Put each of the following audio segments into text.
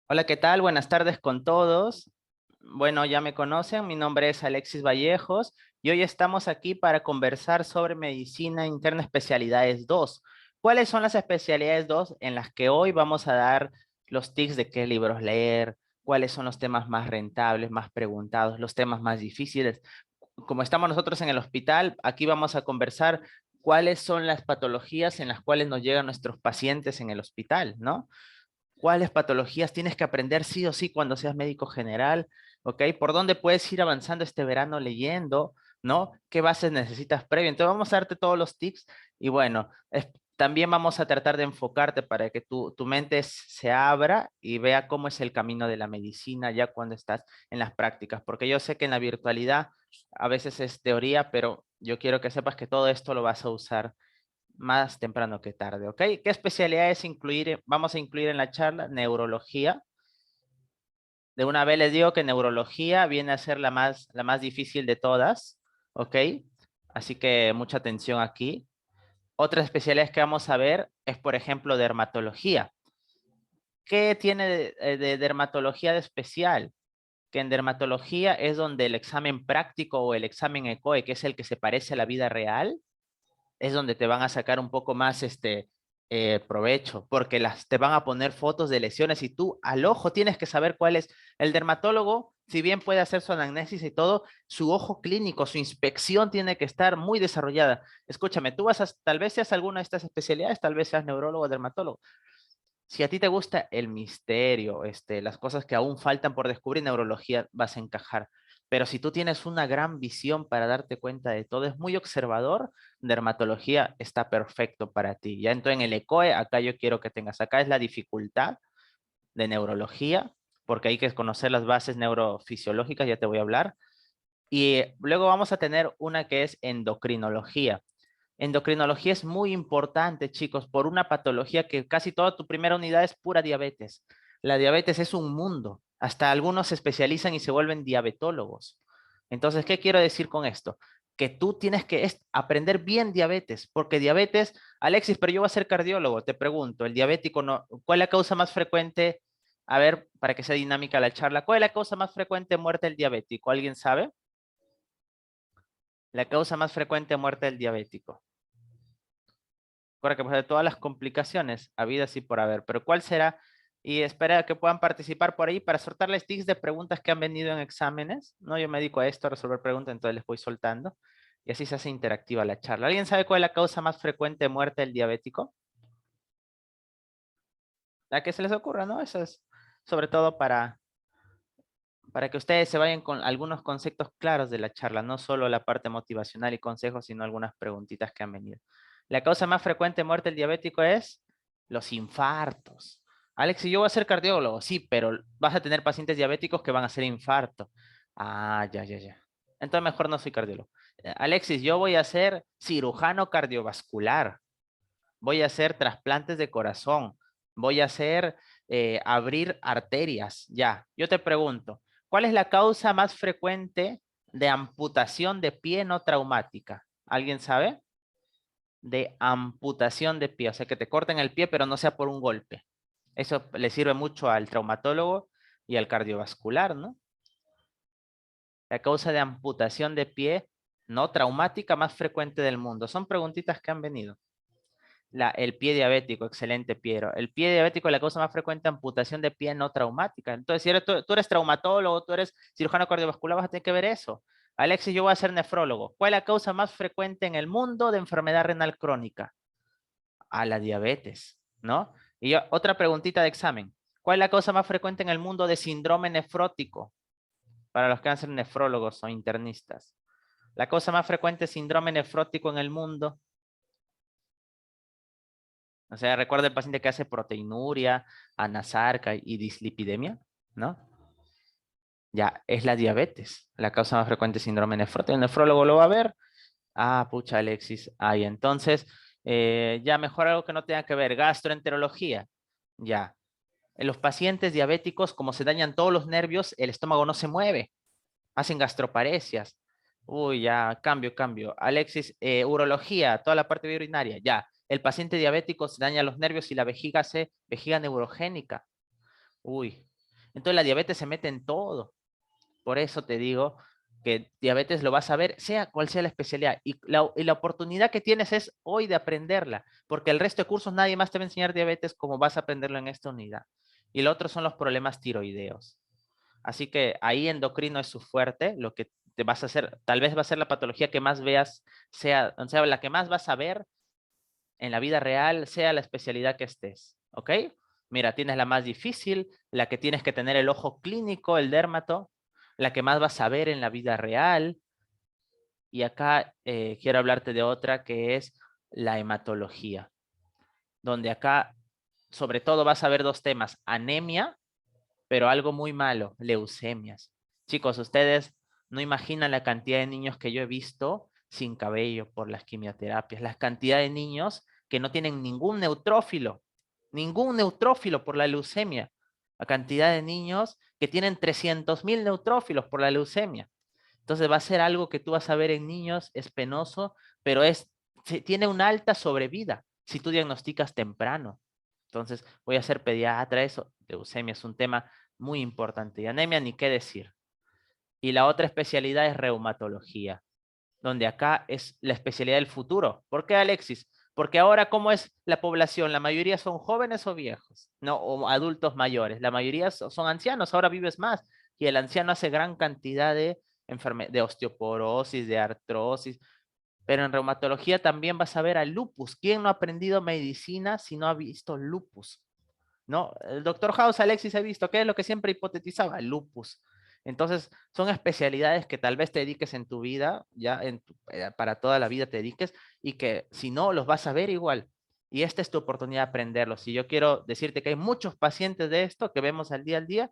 Hola, ¿qué tal? Buenas tardes con todos. Bueno, ya me conocen, mi nombre es Alexis Vallejos y hoy estamos aquí para conversar sobre medicina interna especialidades 2. ¿Cuáles son las especialidades 2 en las que hoy vamos a dar los tips de qué libros leer? ¿Cuáles son los temas más rentables, más preguntados, los temas más difíciles? Como estamos nosotros en el hospital, aquí vamos a conversar cuáles son las patologías en las cuales nos llegan nuestros pacientes en el hospital, ¿no? ¿Cuáles patologías tienes que aprender sí o sí cuando seas médico general? ¿Ok? ¿Por dónde puedes ir avanzando este verano leyendo? ¿No? ¿Qué bases necesitas previo? Entonces vamos a darte todos los tips y bueno, también vamos a tratar de enfocarte para que tu mente se abra y vea cómo es el camino de la medicina ya cuando estás en las prácticas, porque yo sé que en la virtualidad a veces es teoría, pero yo quiero que sepas que todo esto lo vas a usar más temprano que tarde, ¿ok? ¿Qué especialidades vamos a incluir en la charla? Neurología. De una vez les digo que neurología viene a ser la más difícil de todas, ¿ok? Así que mucha atención aquí. Otras especialidades que vamos a ver es, por ejemplo, dermatología. ¿Qué tiene de dermatología de especial? Que en dermatología es donde el examen práctico o el examen ECOE, que es el que se parece a la vida real, es donde te van a sacar un poco más provecho, porque te van a poner fotos de lesiones y tú al ojo tienes que saber cuál es. El dermatólogo, si bien puede hacer su anamnesis y todo, su ojo clínico, su inspección tiene que estar muy desarrollada. Escúchame, tal vez seas alguna de estas especialidades, tal vez seas neurólogo o dermatólogo. Si a ti te gusta el misterio, las cosas que aún faltan por descubrir, neurología vas a encajar. Pero si tú tienes una gran visión para darte cuenta de todo, es muy observador, dermatología está perfecto para ti. Ya entonces en el ECOE, acá yo quiero que tengas, acá es la dificultad de neurología, porque hay que conocer las bases neurofisiológicas, ya te voy a hablar. Y luego vamos a tener una que es endocrinología. Endocrinología es muy importante, chicos, por una patología que casi toda tu primera unidad es pura diabetes. La diabetes es un mundo. Hasta algunos se especializan y se vuelven diabetólogos. Entonces, ¿qué quiero decir con esto? Que tú tienes que aprender bien diabetes, porque diabetes, Alexis, pero yo voy a ser cardiólogo, te pregunto, el diabético no, ¿cuál es la causa más frecuente? A ver, para que sea dinámica la charla, ¿cuál es la causa más frecuente de muerte del diabético? ¿Alguien sabe? La causa más frecuente de muerte del diabético. Recuerda que pues, de todas las complicaciones habidas y por haber, pero ¿cuál será? Y espera que puedan participar por ahí para soltarles tics de preguntas que han venido en exámenes. No, yo me dedico a esto, a resolver preguntas, entonces les voy soltando. Y así se hace interactiva la charla. ¿Alguien sabe cuál es la causa más frecuente de muerte del diabético? La que se les ocurra, ¿no? Eso es sobre todo para que ustedes se vayan con algunos conceptos claros de la charla, no solo la parte motivacional y consejos, sino algunas preguntitas que han venido. La causa más frecuente de muerte del diabético es los infartos. Alex, y yo voy a ser cardiólogo, sí, pero vas a tener pacientes diabéticos que van a hacer infarto. Ah, ya, ya, ya. Entonces mejor no soy cardiólogo. Alexis, yo voy a ser cirujano cardiovascular, voy a hacer trasplantes de corazón, voy a hacer abrir arterias. Ya, yo te pregunto, ¿cuál es la causa más frecuente de amputación de pie no traumática? ¿Alguien sabe? De amputación de pie, o sea, que te corten el pie, pero no sea por un golpe. Eso le sirve mucho al traumatólogo y al cardiovascular, ¿no? La causa de amputación de pie no traumática más frecuente del mundo. Son preguntitas que han venido. El pie diabético, excelente, Piero. El pie diabético es la causa más frecuente de amputación de pie no traumática. Entonces, si tú eres traumatólogo, tú eres cirujano cardiovascular, vas a tener que ver eso. Alexis, yo voy a ser nefrólogo. ¿Cuál es la causa más frecuente en el mundo de enfermedad renal crónica? A la diabetes, ¿no? Y otra preguntita de examen. ¿Cuál es la causa más frecuente en el mundo de síndrome nefrótico? Para los que van a ser nefrólogos o internistas. La causa más frecuente de síndrome nefrótico en el mundo. O sea, recuerda el paciente que hace proteinuria, anasarca y dislipidemia, ¿no? Ya, es la diabetes, la causa más frecuente de síndrome nefrótico. El nefrólogo lo va a ver. Ah, pucha, Alexis. Ahí, entonces, ya mejor algo que no tenga que ver, gastroenterología. Ya, en los pacientes diabéticos, como se dañan todos los nervios, el estómago no se mueve, hacen gastroparesias. Uy, ya, cambio. Alexis, urología, toda la parte urinaria, ya. El paciente diabético se daña los nervios y la vejiga hace vejiga neurogénica. Uy. Entonces la diabetes se mete en todo. Por eso te digo que diabetes lo vas a ver, sea cual sea la especialidad. Y la oportunidad que tienes es hoy de aprenderla, porque el resto de cursos nadie más te va a enseñar diabetes como vas a aprenderlo en esta unidad. Y lo otro son los problemas tiroideos. Así que ahí endocrino es su fuerte, lo que te vas a hacer, tal vez va a ser la patología que más veas, o sea, la que más vas a ver en la vida real, sea la especialidad que estés, ¿ok? Mira, tienes la más difícil, la que tienes que tener el ojo clínico, el dermato, la que más vas a ver en la vida real. Y acá quiero hablarte de otra que es la hematología, donde acá sobre todo vas a ver dos temas, anemia, pero algo muy malo, leucemias. Chicos, ustedes no imaginan la cantidad de niños que yo he visto sin cabello por las quimioterapias, la cantidad de niños que no tienen ningún neutrófilo por la leucemia, la cantidad de niños que tienen 300.000 neutrófilos por la leucemia. Entonces va a ser algo que tú vas a ver en niños, es penoso, pero tiene una alta sobrevida si tú diagnosticas temprano. Entonces voy a ser pediatra, eso, leucemia es un tema muy importante. Y anemia ni qué decir. Y la otra especialidad es reumatología, donde acá es la especialidad del futuro. ¿Por qué, Alexis? Porque ahora, ¿cómo es la población? La mayoría son jóvenes o viejos, ¿no? O adultos mayores. La mayoría son ancianos, ahora vives más. Y el anciano hace gran cantidad de osteoporosis, de artrosis. Pero en reumatología también vas a ver al lupus. ¿Quién no ha aprendido medicina si no ha visto lupus? ¿No? El doctor House, Alexis, ha visto, ¿qué es lo que siempre hipotetizaba? Lupus. Entonces, son especialidades que tal vez te dediques en tu vida, ya para toda la vida te dediques, y que si no, los vas a ver igual. Y esta es tu oportunidad de aprenderlos. Y yo quiero decirte que hay muchos pacientes de esto que vemos al día,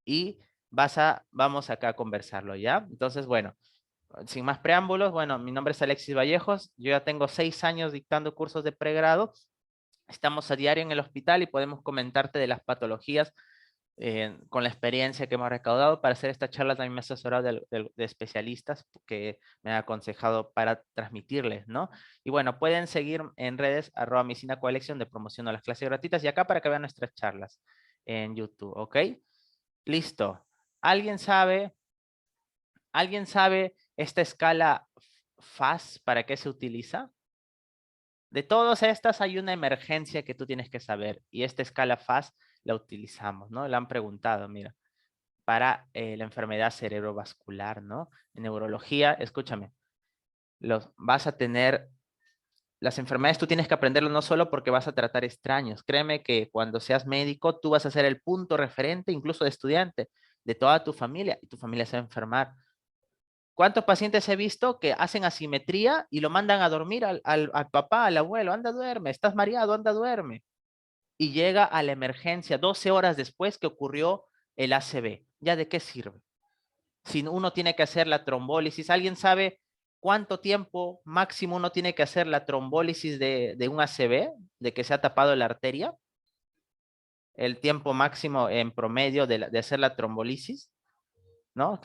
y vamos acá a conversarlo, ¿ya? Entonces, bueno, sin más preámbulos, bueno, mi nombre es Alexis Vallejos, yo ya tengo 6 años dictando cursos de pregrado. Estamos a diario en el hospital y podemos comentarte de las patologías con la experiencia que hemos recaudado. Para hacer esta charla también me he asesorado de especialistas que me han aconsejado para transmitirles, ¿no? Y bueno, pueden seguir en redes @medicina colección de promoción a las clases gratuitas y acá para que vean nuestras charlas en YouTube, ¿ok? Listo. ¿Alguien sabe, ¿alguien sabe esta escala FAS para qué se utiliza? De todas estas hay una emergencia que tú tienes que saber y esta escala FAS la utilizamos, ¿no? La han preguntado, mira, para la enfermedad cerebrovascular, ¿no? En neurología, escúchame, vas a tener, las enfermedades tú tienes que aprenderlo no solo porque vas a tratar extraños, créeme que cuando seas médico tú vas a ser el punto referente, incluso de estudiante, de toda tu familia y tu familia se va a enfermar. ¿Cuántos pacientes he visto que hacen asimetría y lo mandan a dormir al papá, al abuelo? Anda, duerme, estás mareado, anda, duerme. Y llega a la emergencia 12 horas después que ocurrió el ACV. ¿Ya de qué sirve? Si uno tiene que hacer la trombólisis, ¿alguien sabe cuánto tiempo máximo uno tiene que hacer la trombólisis de un ACV, de que se ha tapado la arteria? El tiempo máximo en promedio de hacer la trombolisis, ¿no?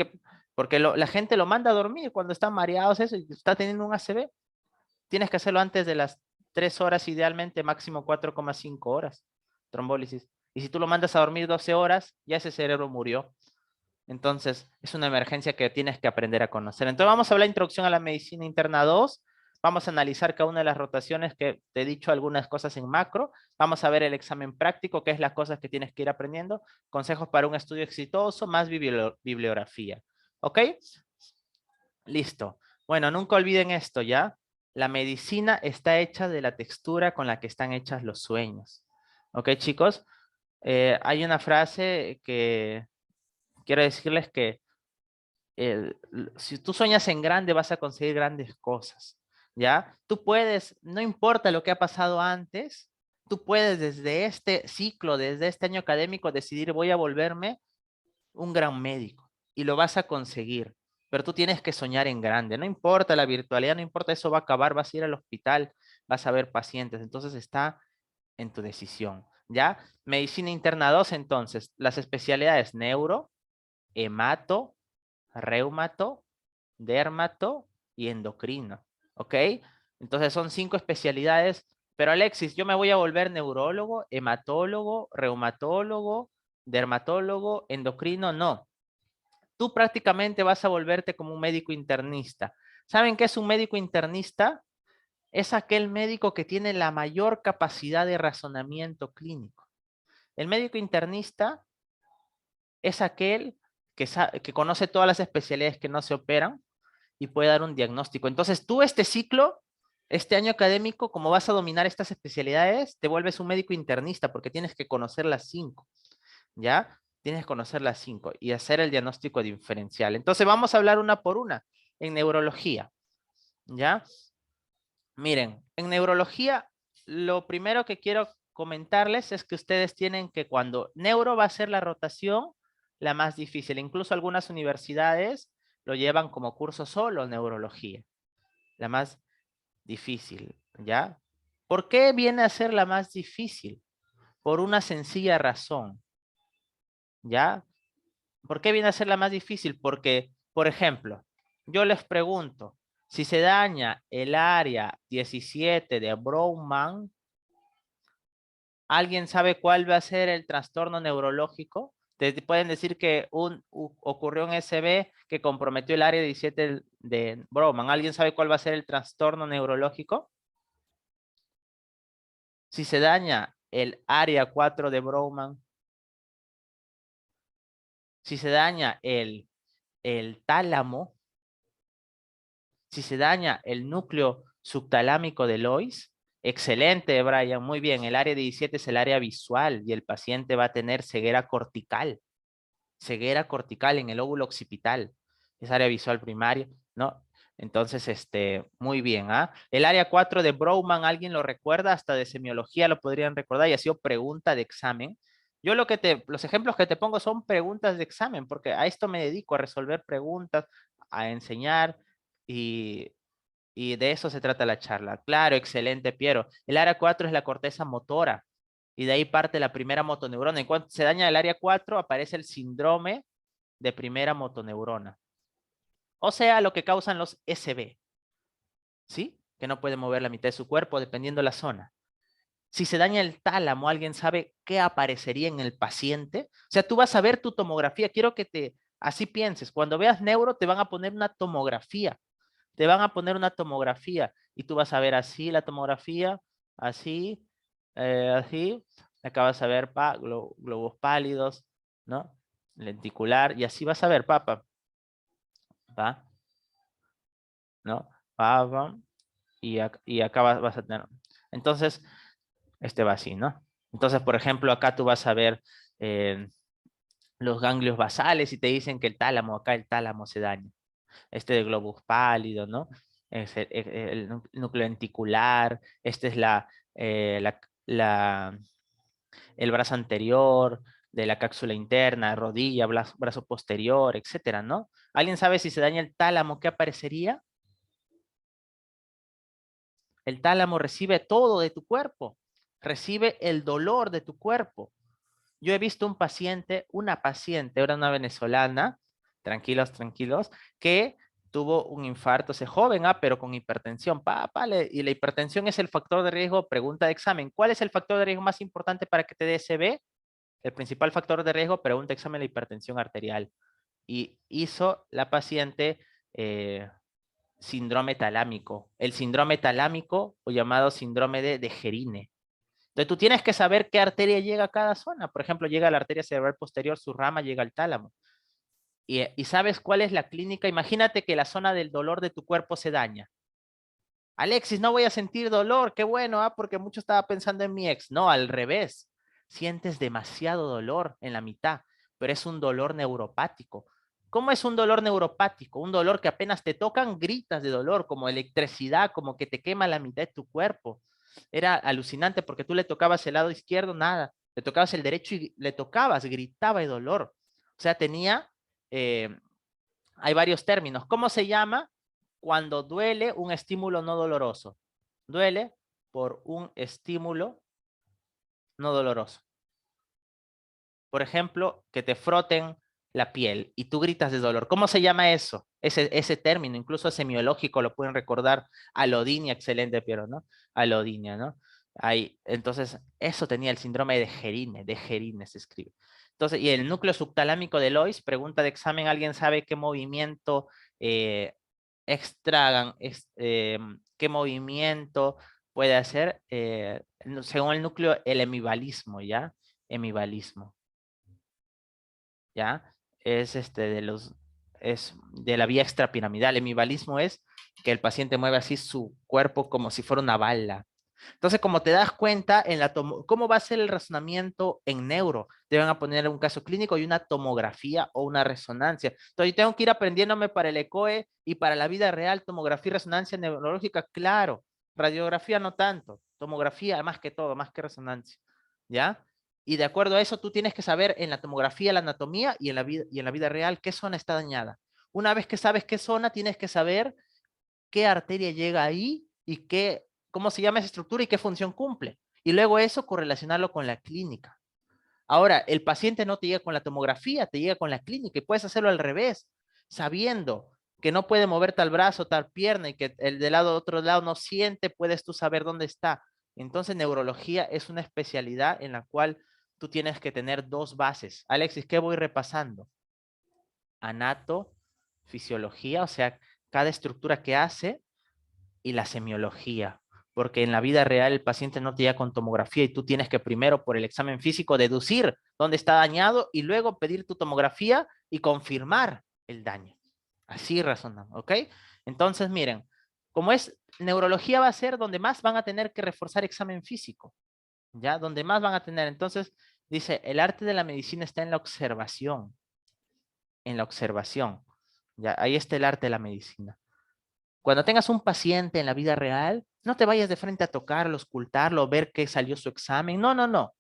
Porque la gente lo manda a dormir cuando están mareados, eso, y está teniendo un ACV. Tienes que hacerlo antes de las 3 horas, idealmente máximo 4,5 horas, trombólisis. Y si tú lo mandas a dormir 12 horas, ya ese cerebro murió. Entonces, es una emergencia que tienes que aprender a conocer. Entonces, vamos a hablar de introducción a la medicina interna 2. Vamos a analizar cada una de las rotaciones que te he dicho algunas cosas en macro. Vamos a ver el examen práctico, que es las cosas que tienes que ir aprendiendo. Consejos para un estudio exitoso, más bibliografía. ¿Ok? Listo. Bueno, nunca olviden esto, ¿ya? La medicina está hecha de la textura con la que están hechas los sueños. ¿Ok, chicos? Hay una frase que quiero decirles que si tú sueñas en grande vas a conseguir grandes cosas, ¿ya? Tú puedes, no importa lo que ha pasado antes, tú puedes desde este ciclo, desde este año académico, decidir voy a volverme un gran médico y lo vas a conseguir. Pero tú tienes que soñar en grande. No importa la virtualidad, no importa, eso va a acabar, vas a ir al hospital, vas a ver pacientes. Entonces está en tu decisión, ¿ya? Medicina interna 2, entonces, las especialidades neuro, hemato, reumato, dermato y endocrino, ¿ok? Entonces son 5 especialidades. Pero Alexis, yo me voy a volver neurólogo, hematólogo, reumatólogo, dermatólogo, endocrino, no. Tú prácticamente vas a volverte como un médico internista. ¿Saben qué es un médico internista? Es aquel médico que tiene la mayor capacidad de razonamiento clínico. El médico internista es aquel que conoce todas las especialidades que no se operan y puede dar un diagnóstico. Entonces, tú este ciclo, este año académico, como vas a dominar estas especialidades, te vuelves un médico internista porque tienes que conocer las 5, ¿ya? Tienes que conocer las 5 y hacer el diagnóstico diferencial. Entonces, vamos a hablar una por una en neurología, ¿ya? Miren, en neurología, lo primero que quiero comentarles es que ustedes tienen que cuando neuro va a ser la rotación la más difícil. Incluso algunas universidades lo llevan como curso solo neurología, la más difícil, ¿ya? ¿Por qué viene a ser la más difícil? Por una sencilla razón, ¿ya? ¿Por qué viene a ser la más difícil? Porque, por ejemplo, yo les pregunto, si se daña el área 17 de Brougham, ¿alguien sabe cuál va a ser el trastorno neurológico? Te pueden decir que ocurrió un SB que comprometió el área 17 de Brougham. ¿Alguien sabe cuál va a ser el trastorno neurológico? Si se daña el área 4 de Brougham, si se daña el tálamo, si se daña el núcleo subtalámico de Lois, excelente, Brian, muy bien. El área 17 es el área visual y el paciente va a tener ceguera cortical en el óvulo occipital, es área visual primaria, ¿no? Entonces, muy bien, ¿ah? El área 4 de Brougham, ¿alguien lo recuerda? Hasta de semiología lo podrían recordar y ha sido pregunta de examen. Yo los ejemplos que te pongo son preguntas de examen, porque a esto me dedico, a resolver preguntas, a enseñar y, y de eso se trata la charla. Claro, excelente, Piero. El área 4 es la corteza motora y de ahí parte la primera motoneurona. En cuanto se daña el área 4, aparece el síndrome de primera motoneurona. O sea, lo que causan los SB, ¿sí? Que no puede mover la mitad de su cuerpo dependiendo de la zona. Si se daña el tálamo, ¿alguien sabe qué aparecería en el paciente? O sea, tú vas a ver tu tomografía. Quiero que así pienses. Cuando veas neuro, te van a poner una tomografía. Te van a poner una tomografía y tú vas a ver así la tomografía, así, así. Acá vas a ver globos pálidos, ¿no? Lenticular y así vas a ver, papa. ¿Va? ¿No? Va. Y acá vas a tener. Entonces, va así, ¿no? Entonces, por ejemplo, acá tú vas a ver los ganglios basales y te dicen que acá el tálamo se daña. De globus pálido, ¿no? Es el núcleo lenticular, es el brazo anterior de la cápsula interna, rodilla, brazo posterior, etcétera, ¿no? ¿Alguien sabe si se daña el tálamo, qué aparecería? El tálamo recibe todo de tu cuerpo, recibe el dolor de tu cuerpo. Yo he visto una paciente, era una venezolana, tranquilos, tranquilos, que tuvo un infarto, ese joven, pero con hipertensión. Y la hipertensión es el factor de riesgo, pregunta de examen. ¿Cuál es el factor de riesgo más importante para que te dé SB? El principal factor de riesgo, pregunta de examen, la hipertensión arterial. Y hizo la paciente síndrome talámico. El síndrome talámico o llamado síndrome de Dejerine. Entonces tú tienes que saber qué arteria llega a cada zona. Por ejemplo, llega a la arteria cerebral posterior, su rama llega al tálamo. Y sabes cuál es la clínica. Imagínate que la zona del dolor de tu cuerpo se daña. Alexis, no voy a sentir dolor. Qué bueno, porque mucho estaba pensando en mi ex. No, al revés. Sientes demasiado dolor en la mitad, pero es un dolor neuropático. ¿Cómo es un dolor neuropático? Un dolor que apenas te tocan, gritas de dolor, como electricidad, como que te quema la mitad de tu cuerpo. Era alucinante porque tú le tocabas el lado izquierdo, nada. Le tocabas el derecho y le tocabas, gritaba de dolor. O sea, hay varios términos. ¿Cómo se llama? Cuando duele un estímulo no doloroso. Duele por un estímulo no doloroso. Por ejemplo, que te froten la piel y tú gritas de dolor. ¿Cómo se llama eso? Ese término, incluso semiológico, lo pueden recordar. Alodinia, excelente, Piero, ¿no? Alodinia, ¿no? Ahí, entonces, eso tenía el síndrome de Gerine se escribe. Entonces, y el núcleo subtalámico de Lois, pregunta de examen, ¿alguien sabe qué movimiento extragan, qué movimiento puede hacer? Según el núcleo, el hemivalismo, ¿ya? Hemivalismo, ¿ya? Es es de la vía extrapiramidal. Hemivalismo es que el paciente mueve así su cuerpo como si fuera una bala. Entonces, como te das cuenta, ¿cómo va a ser el razonamiento en neuro? Te van a poner un caso clínico y una tomografía o una resonancia. Entonces, yo tengo que ir aprendiéndome para el ECOE y para la vida real, tomografía y resonancia neurológica, claro. Radiografía no tanto. Tomografía más que todo, más que resonancia. ¿Ya? Y de acuerdo a eso, tú tienes que saber en la tomografía, la anatomía y en la vida real qué zona está dañada. Una vez que sabes qué zona, tienes que saber qué arteria llega ahí y cómo se llama esa estructura y qué función cumple. Y luego eso correlacionarlo con la clínica. Ahora, el paciente no te llega con la tomografía, te llega con la clínica y puedes hacerlo al revés, sabiendo que no puede mover tal brazo, tal pierna y que el de otro lado no siente, puedes tú saber dónde está. Entonces, neurología es una especialidad en la cual tú tienes que tener dos bases. Alexis, ¿qué voy repasando? Anato, fisiología, o sea, cada estructura que hace, y la semiología, porque en la vida real el paciente no te llega con tomografía y tú tienes que primero por el examen físico deducir dónde está dañado y luego pedir tu tomografía y confirmar el daño. Así razonamos, ¿ok? Entonces, miren, como es neurología va a ser donde más van a tener que reforzar examen físico, ¿ya? Donde más van a tener. Entonces, dice, el arte de la medicina está en la observación, ¿ya? Ahí está el arte de la medicina. Cuando tengas un paciente en la vida real, no te vayas de frente a tocarlo, ocultarlo, ver qué salió su examen. No, no, no.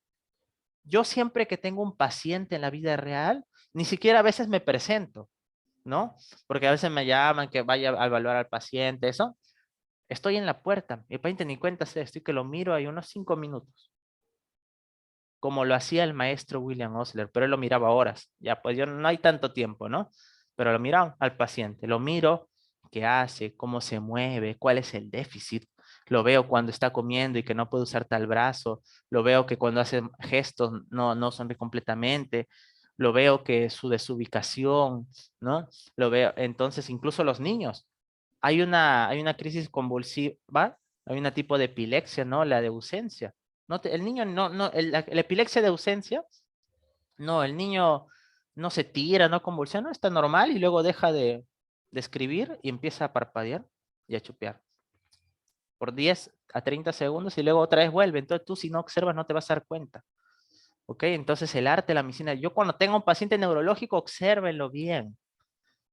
Yo siempre que tengo un paciente en la vida real, ni siquiera a veces me presento, ¿no? Porque a veces me llaman que vaya a evaluar al paciente, eso. Estoy en la puerta, el paciente ni cuenta se, estoy que lo miro ahí unos 5 minutos, como lo hacía el maestro William Osler, pero él lo miraba horas. Ya, pues yo no hay tanto tiempo, ¿no? Pero lo miraba al paciente, lo miro, qué hace, cómo se mueve, cuál es el déficit. Lo veo cuando está comiendo y que no puede usar tal brazo. Lo veo que cuando hace gestos no sonríe completamente. Lo veo que su desubicación, ¿no? Lo veo, entonces incluso los niños. Hay una crisis convulsiva, hay un tipo de epilepsia, ¿no? La de ausencia. El niño la epilepsia de ausencia, no, el niño no se tira, no convulsiona, está normal y luego deja de escribir y empieza a parpadear y a chupear por 10 a 30 segundos y luego otra vez vuelve. Entonces tú si no observas no te vas a dar cuenta. ¿Ok? Entonces el arte, la medicina, yo cuando tenga un paciente neurológico, obsérvenlo bien.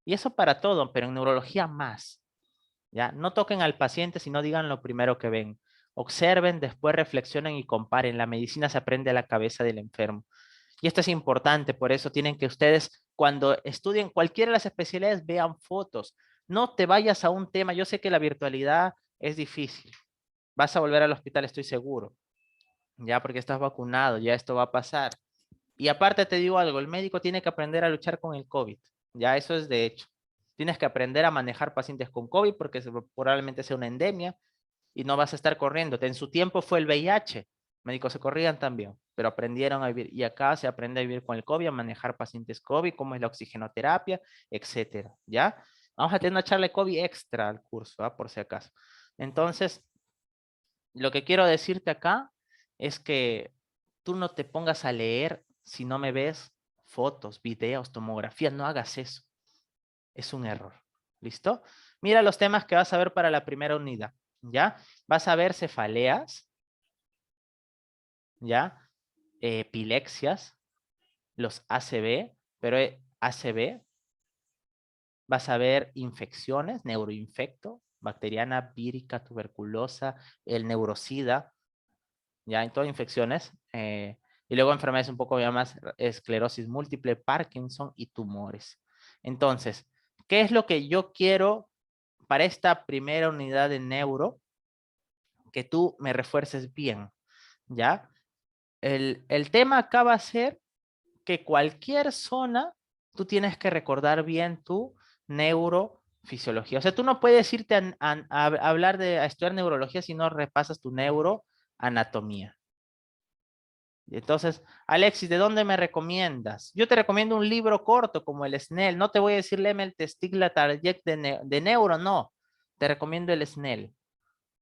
Y eso para todo, pero en neurología más. ¿Ya? No toquen al paciente, sino digan lo primero que ven. Observen, después reflexionen y comparen. La medicina se aprende a la cabeza del enfermo. Y esto es importante, por eso tienen que ustedes, cuando estudien cualquiera de las especialidades, vean fotos. No te vayas a un tema. Yo sé que la virtualidad es difícil. Vas a volver al hospital, estoy seguro. Ya porque estás vacunado, ya esto va a pasar. Y aparte te digo algo, el médico tiene que aprender a luchar con el COVID. Ya eso es de hecho. Tienes que aprender a manejar pacientes con COVID porque probablemente sea una endemia y no vas a estar corriéndote. En su tiempo fue el VIH. Médicos se corrían también, pero aprendieron a vivir. Y acá se aprende a vivir con el COVID, a manejar pacientes COVID, cómo es la oxigenoterapia, etcétera. ¿Ya? Vamos a tener una charla de COVID extra al curso, por si acaso. Entonces, lo que quiero decirte acá es que tú no te pongas a leer si no me ves fotos, videos, tomografías, no hagas eso. Es un error. ¿Listo? Mira los temas que vas a ver para la primera unidad. ¿Ya? Vas a ver cefaleas, ¿ya? Epilepsias, los ACV, pero ACV, vas a ver infecciones, neuroinfecto, bacteriana, vírica, tuberculosa, el neurosida, ya en todas infecciones. Y luego enfermedades un poco ya más, esclerosis múltiple, Parkinson y tumores. Entonces, ¿qué es lo que yo quiero para esta primera unidad de neuro? Que tú me refuerces bien, ¿ya? El tema acá va a ser que cualquier zona, tú tienes que recordar bien tu neurofisiología. O sea, tú no puedes irte a hablar a estudiar neurología si no repasas tu neuro anatomía. Entonces, Alexis, ¿de dónde me recomiendas? Yo te recomiendo un libro corto como el Snell. No te voy a decir léeme el Testigla Target de Neuro, no. Te recomiendo el Snell,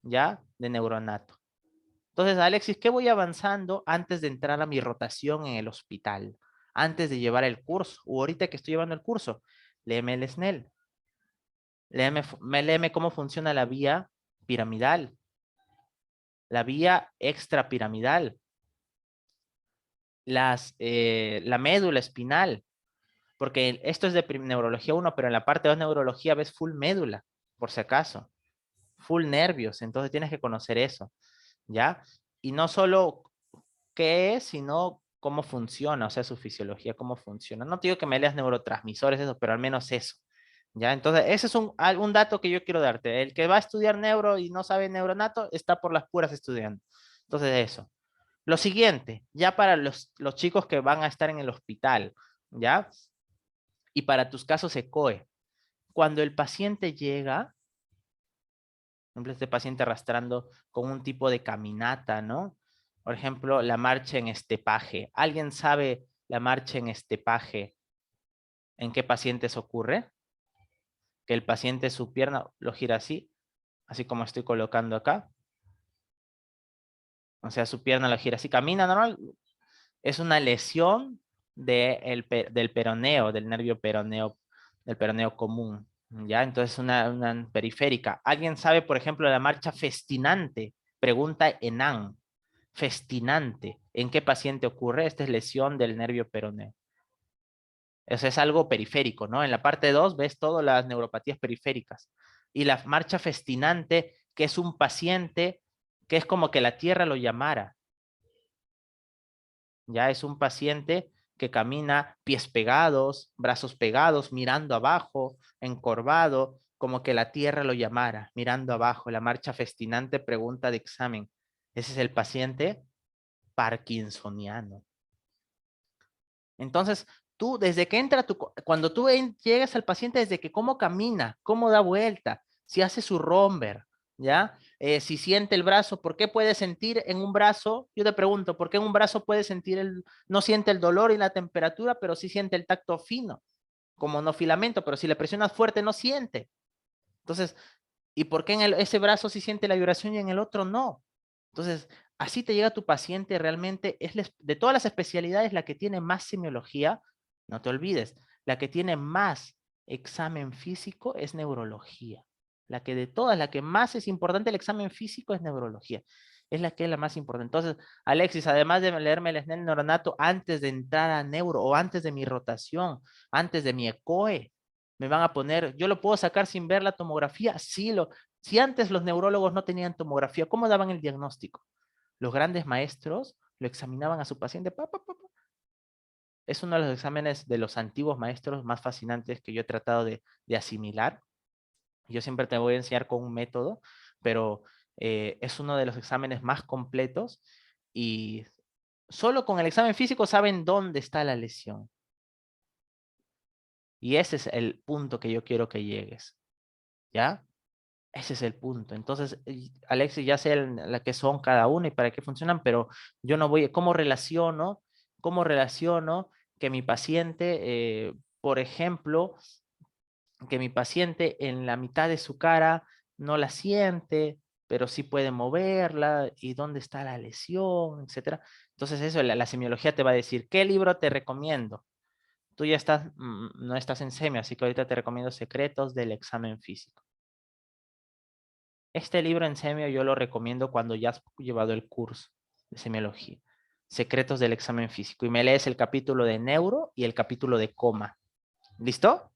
¿ya? De Neuronato. Entonces, Alexis, ¿qué voy avanzando antes de entrar a mi rotación en el hospital? Antes de llevar el curso, o ahorita que estoy llevando el curso, léeme el Snell. Léeme cómo funciona la vía piramidal, la vía extrapiramidal, la médula espinal, porque esto es de neurología 1, pero en la parte 2 de neurología ves full médula, por si acaso, full nervios, entonces tienes que conocer eso, ¿ya? Y no solo qué es, sino cómo funciona, o sea, su fisiología, cómo funciona. No te digo que me leas neurotransmisores, eso, pero al menos eso, ¿ya? Entonces, ese es un dato que yo quiero darte. El que va a estudiar neuro y no sabe neuronato, está por las puras estudiando. Entonces, eso. Lo siguiente, ya para los chicos que van a estar en el hospital, ¿ya? Y para tus casos ECOE, cuando el paciente llega, por ejemplo, este paciente arrastrando con un tipo de caminata, ¿no? Por ejemplo, la marcha en estepaje. ¿Alguien sabe la marcha en estepaje en qué pacientes ocurre? Que el paciente su pierna lo gira así, así como estoy colocando acá. O sea, su pierna lo gira así, camina normal. Es una lesión del peroneo, del nervio peroneo, del peroneo común. ¿Ya? Entonces, una periférica. ¿Alguien sabe, por ejemplo, la marcha festinante? Pregunta Enan. Festinante. ¿En qué paciente ocurre? Esta es lesión del nervio peroneo. Eso es algo periférico, ¿no? En la parte 2 ves todas las neuropatías periféricas. Y la marcha festinante, que es un paciente que es como que la tierra lo llamara. Ya es un paciente que camina pies pegados, brazos pegados, mirando abajo, encorvado, como que la tierra lo llamara, mirando abajo. La marcha festinante, pregunta de examen. Ese es el paciente parkinsoniano. Entonces, tú, desde que entra cuando tú llegas al paciente, desde que cómo camina, cómo da vuelta, si hace su romber, ¿ya? Si siente el brazo, ¿por qué puede sentir en un brazo? Yo te pregunto, ¿por qué en un brazo puede sentir no siente el dolor y la temperatura, pero sí siente el tacto fino, como no filamento, pero si le presionas fuerte no siente? Entonces, ¿y por qué en ese brazo sí siente la vibración y en el otro no? Entonces, así te llega tu paciente, realmente es de todas las especialidades la que tiene más semiología, no te olvides, la que tiene más examen físico es neurología. La que de todas, la que más es importante el examen físico es neurología. Es la que es la más importante. Entonces, Alexis, además de leerme el SNEL neuronato antes de entrar a neuro o antes de mi rotación, antes de mi ECOE, me van a poner, yo lo puedo sacar sin ver la tomografía, sí, si antes los neurólogos no tenían tomografía, ¿cómo daban el diagnóstico? Los grandes maestros lo examinaban a su paciente. Es uno de los exámenes de los antiguos maestros más fascinantes que yo he tratado de asimilar. Yo siempre te voy a enseñar con un método, pero es uno de los exámenes más completos y solo con el examen físico saben dónde está la lesión. Y ese es el punto que yo quiero que llegues. ¿Ya? Ese es el punto. Entonces, Alexis, ya sé la que son cada uno y para qué funcionan, pero yo no voy, cómo relaciono que mi paciente, por ejemplo, que mi paciente en la mitad de su cara no la siente, pero sí puede moverla y dónde está la lesión, etcétera? Entonces, eso, la semiología te va a decir, ¿qué libro te recomiendo? Tú ya estás, no estás en semio, así que ahorita te recomiendo Secretos del examen físico. Este libro en semio yo lo recomiendo cuando ya has llevado el curso de semiología. Secretos del examen físico. Y me lees el capítulo de neuro y el capítulo de coma. ¿Listo?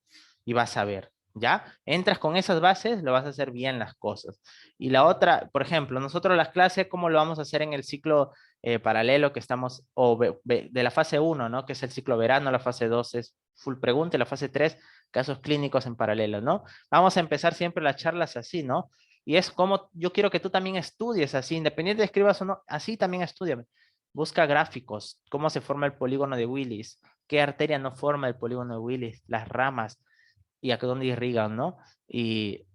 Y vas a ver, ¿ya? Entras con esas bases, lo vas a hacer bien las cosas. Y la otra, por ejemplo, nosotros las clases, ¿cómo lo vamos a hacer en el ciclo paralelo que estamos, o de la fase 1, ¿no? Que es el ciclo verano, la fase 2 es full pregunta, y la fase 3, casos clínicos en paralelo, ¿no? Vamos a empezar siempre las charlas así, ¿no? Y es como yo quiero que tú también estudies así, independiente de escribas o no, así también estudia. Busca gráficos, cómo se forma el polígono de Willis, qué arteria no forma el polígono de Willis, las ramas y a dónde irrigan, ¿no? Y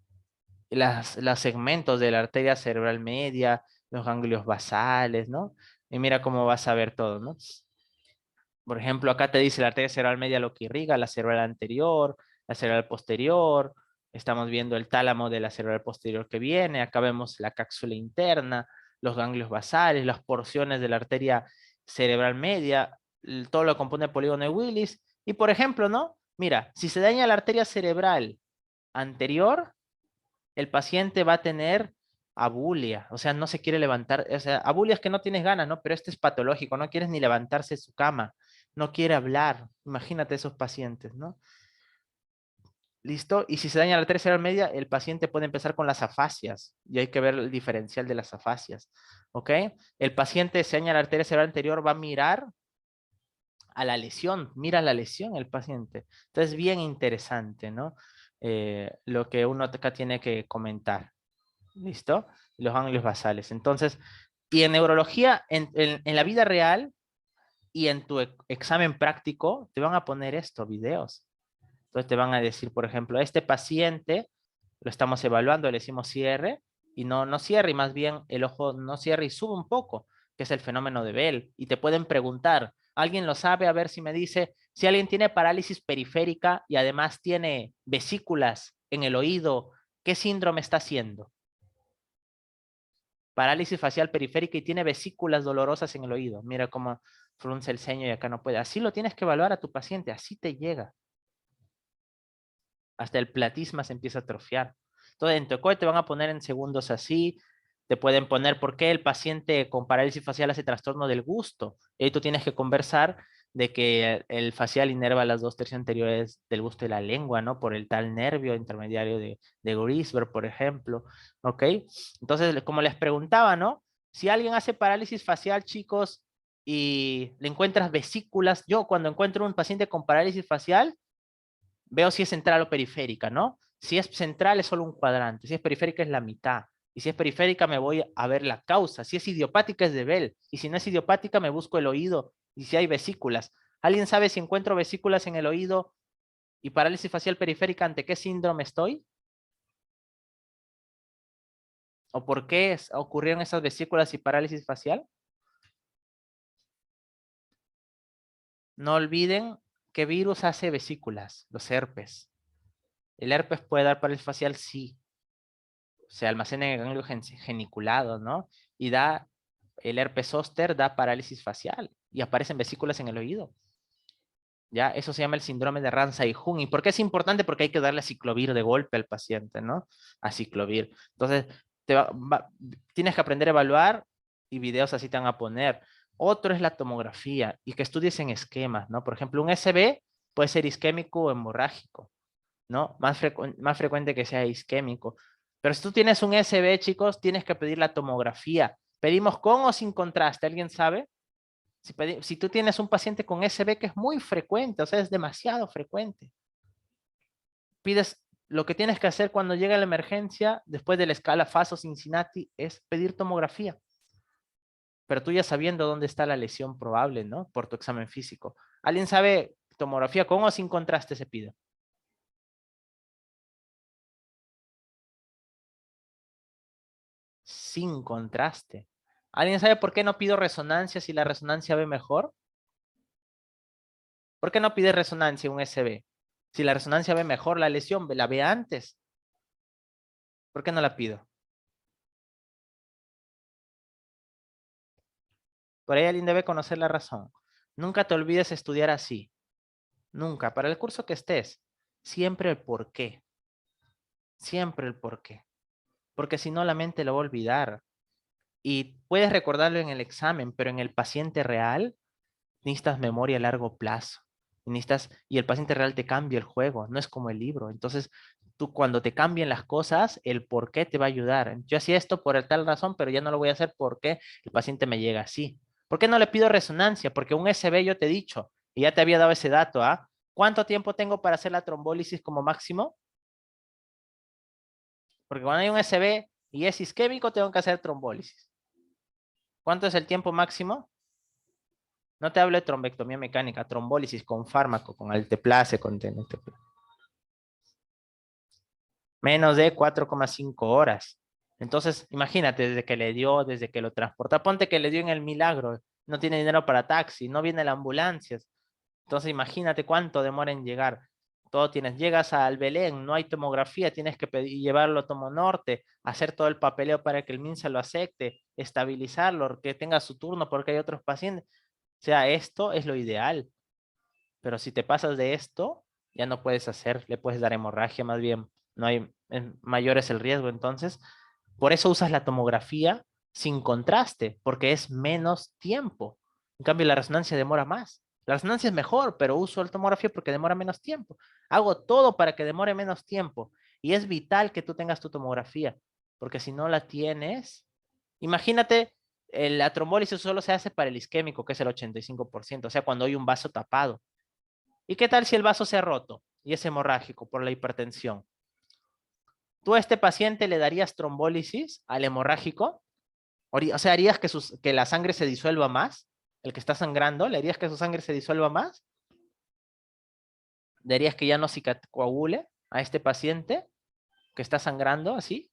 los segmentos de la arteria cerebral media, los ganglios basales, ¿no? Y mira cómo vas a ver todo, ¿no? Por ejemplo, acá te dice la arteria cerebral media lo que irriga, la cerebral anterior, la cerebral posterior. Estamos viendo el tálamo de la cerebral posterior que viene. Acá vemos la cápsula interna, los ganglios basales, las porciones de la arteria cerebral media, todo lo compone el polígono de Willis. Y por ejemplo, ¿no? Mira, si se daña la arteria cerebral anterior, el paciente va a tener abulia, o sea, no se quiere levantar, o sea, abulia es que no tienes ganas, ¿no? Pero este es patológico, no quieres ni levantarse de su cama, no quiere hablar, imagínate esos pacientes, ¿no? ¿Listo? Y si se daña la arteria cerebral media, el paciente puede empezar con las afasias, y hay que ver el diferencial de las afasias, ¿ok? El paciente se daña la arteria cerebral anterior, va a mirar a la lesión, mira la lesión el paciente. Entonces, bien interesante, ¿no? Lo que uno acá tiene que comentar. ¿Listo? Los ganglios basales. Entonces, y en neurología, en la vida real y en tu examen práctico, te van a poner esto, videos. Entonces te van a decir, por ejemplo, este paciente lo estamos evaluando, le decimos cierre y no cierre, y más bien el ojo no cierre y sube un poco, que es el fenómeno de Bell. Y te pueden preguntar, ¿alguien lo sabe? A ver si me dice, si alguien tiene parálisis periférica y además tiene vesículas en el oído, ¿qué síndrome está haciendo? Parálisis facial periférica y tiene vesículas dolorosas en el oído. Mira cómo frunce el ceño y acá no puede. Así lo tienes que evaluar a tu paciente, así te llega. Hasta el platisma se empieza a atrofiar. Entonces, en tu ECOE te van a poner en segundos así, te pueden poner por qué el paciente con parálisis facial hace trastorno del gusto. Y ahí tú tienes que conversar de que el facial inerva las dos tercios anteriores del gusto de la lengua, ¿no? Por el tal nervio intermediario de Grisberg, por ejemplo, ¿ok? Entonces, como les preguntaba, ¿no? Si alguien hace parálisis facial, chicos, y le encuentras vesículas, yo cuando encuentro un paciente con parálisis facial, veo si es central o periférica, ¿no? Si es central es solo un cuadrante, si es periférica es la mitad. Y si es periférica me voy a ver la causa. Si es idiopática es de Bell. Y si no es idiopática me busco el oído y si hay vesículas. ¿Alguien sabe si encuentro vesículas en el oído y parálisis facial periférica ante qué síndrome estoy? ¿O por qué ocurrieron esas vesículas y parálisis facial? No olviden qué virus hace vesículas, los herpes. ¿El herpes puede dar parálisis facial? Sí. Se almacena en el ganglio geniculado, ¿no? Y da, el herpes zóster da parálisis facial y aparecen vesículas en el oído. ¿Ya? Eso se llama el síndrome de Ramsay-Hunt. ¿Y por qué es importante? Porque hay que darle aciclovir de golpe al paciente, ¿no? Aciclovir. Entonces, tienes que aprender a evaluar y videos así te van a poner. Otro es la tomografía y que estudies en esquemas, ¿no? Por ejemplo, un SB puede ser isquémico o hemorrágico, ¿no? Más frecuente que sea isquémico. Pero si tú tienes un SB, chicos, tienes que pedir la tomografía. ¿Pedimos con o sin contraste? ¿Alguien sabe? Si tú tienes un paciente con SB que es muy frecuente, o sea, es demasiado frecuente, pides, lo que tienes que hacer cuando llega la emergencia, después de la escala Faso-Cincinnati, es pedir tomografía. Pero tú ya sabiendo dónde está la lesión probable, ¿no? Por tu examen físico. ¿Alguien sabe tomografía con o sin contraste se pide? Sin contraste. ¿Alguien sabe por qué no pido resonancia si la resonancia ve mejor? ¿Por qué no pide resonancia un SB? Si la resonancia ve mejor la lesión, la ve antes. ¿Por qué no la pido? Por ahí alguien debe conocer la razón. Nunca te olvides estudiar así. Nunca. Para el curso que estés, siempre el por qué. Siempre el por qué. Porque si no, la mente lo va a olvidar. Y puedes recordarlo en el examen, pero en el paciente real necesitas memoria a largo plazo. Y el paciente real te cambia el juego, no es como el libro. Entonces, tú cuando te cambien las cosas, el por qué te va a ayudar. Yo hacía esto por tal razón, pero ya no lo voy a hacer porque el paciente me llega así. ¿Por qué no le pido resonancia? Porque un SB yo te he dicho, y ya te había dado ese dato, ¿ah? ¿Cuánto tiempo tengo para hacer la trombólisis como máximo? Porque cuando hay un SB y es isquémico, tengo que hacer trombólisis. ¿Cuánto es el tiempo máximo? No te hablo de trombectomía mecánica, trombólisis con fármaco, con alteplase, con tenecteplase. Menos de 4,5 horas. Entonces, imagínate, desde que le dio, desde que lo transporta, ponte que le dio en el Milagro, no tiene dinero para taxi, no viene la ambulancia. Entonces, imagínate cuánto demora en llegar. Todo tienes, llegas al Belén, no hay tomografía, tienes que pedir, llevarlo a Tomo Norte, hacer todo el papeleo para que el MINSA lo acepte, estabilizarlo, que tenga su turno porque hay otros pacientes. O sea, esto es lo ideal. Pero si te pasas de esto, ya no puedes hacer, le puedes dar hemorragia más bien. No hay, mayor es el riesgo. Entonces, por eso usas la tomografía sin contraste, porque es menos tiempo. En cambio, la resonancia demora más. La resonancia es mejor, pero uso la tomografía porque demora menos tiempo. Hago todo para que demore menos tiempo. Y es vital que tú tengas tu tomografía, porque si no la tienes, imagínate, la trombólisis solo se hace para el isquémico, que es el 85%, o sea, cuando hay un vaso tapado. ¿Y qué tal si el vaso se ha roto y es hemorrágico por la hipertensión? ¿Tú a este paciente le darías trombólisis al hemorrágico? O sea, ¿harías que, que la sangre se disuelva más? ¿El que está sangrando? ¿Le harías que su sangre se disuelva más? ¿Le harías que ya no se coagule a este paciente que está sangrando así?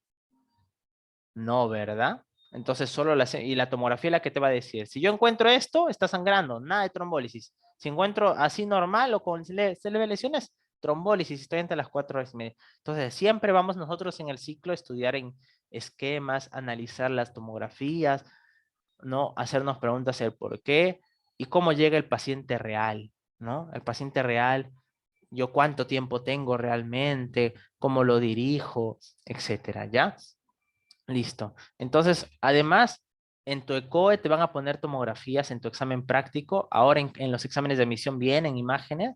No, ¿verdad? Entonces solo y la tomografía es la que te va a decir, si yo encuentro esto, está sangrando, nada de trombólisis. Si encuentro así normal o con leve lesiones, trombólisis, estoy entre las 4 horas y media. Entonces siempre vamos nosotros en el ciclo a estudiar en esquemas, analizar las tomografías, ¿no? Hacernos preguntas el por qué y cómo llega el paciente real, ¿no? El paciente real, yo cuánto tiempo tengo realmente, cómo lo dirijo, etcétera, ¿ya? Listo. Entonces, además, en tu ECOE te van a poner tomografías en tu examen práctico. Ahora en los exámenes de admisión vienen imágenes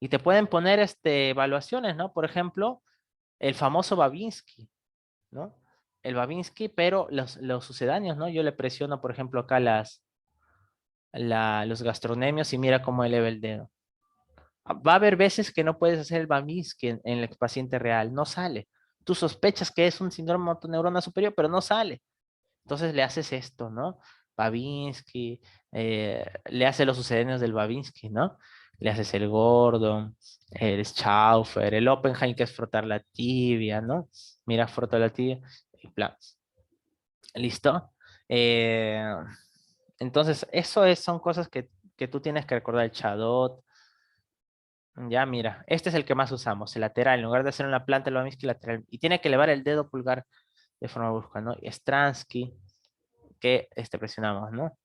y te pueden poner evaluaciones, ¿no? Por ejemplo, el famoso Babinski, ¿no? El Babinski, pero los sucedáneos, ¿no? Yo le presiono, por ejemplo, acá los gastronemios y mira cómo eleva el dedo. Va a haber veces que no puedes hacer el Babinski en el paciente real, no sale. Tú sospechas que es un síndrome motoneurona superior, pero no sale. Entonces le haces esto, ¿no? Babinski, le hace los sucedéneos del Babinski, ¿no? Le haces el Gordon, el Schaufer, el Oppenheim, que es frotar la tibia, ¿no? Mira, frota la tibia, y plan. ¿Listo? Eh, entonces, son cosas que tú tienes que recordar, el Chadot. Ya, mira, este es el que más usamos, el lateral. En lugar de hacer en la planta, el Babinski lateral. Y tiene que elevar el dedo pulgar de forma brusca, ¿no? Y Stransky, que presionamos, ¿no?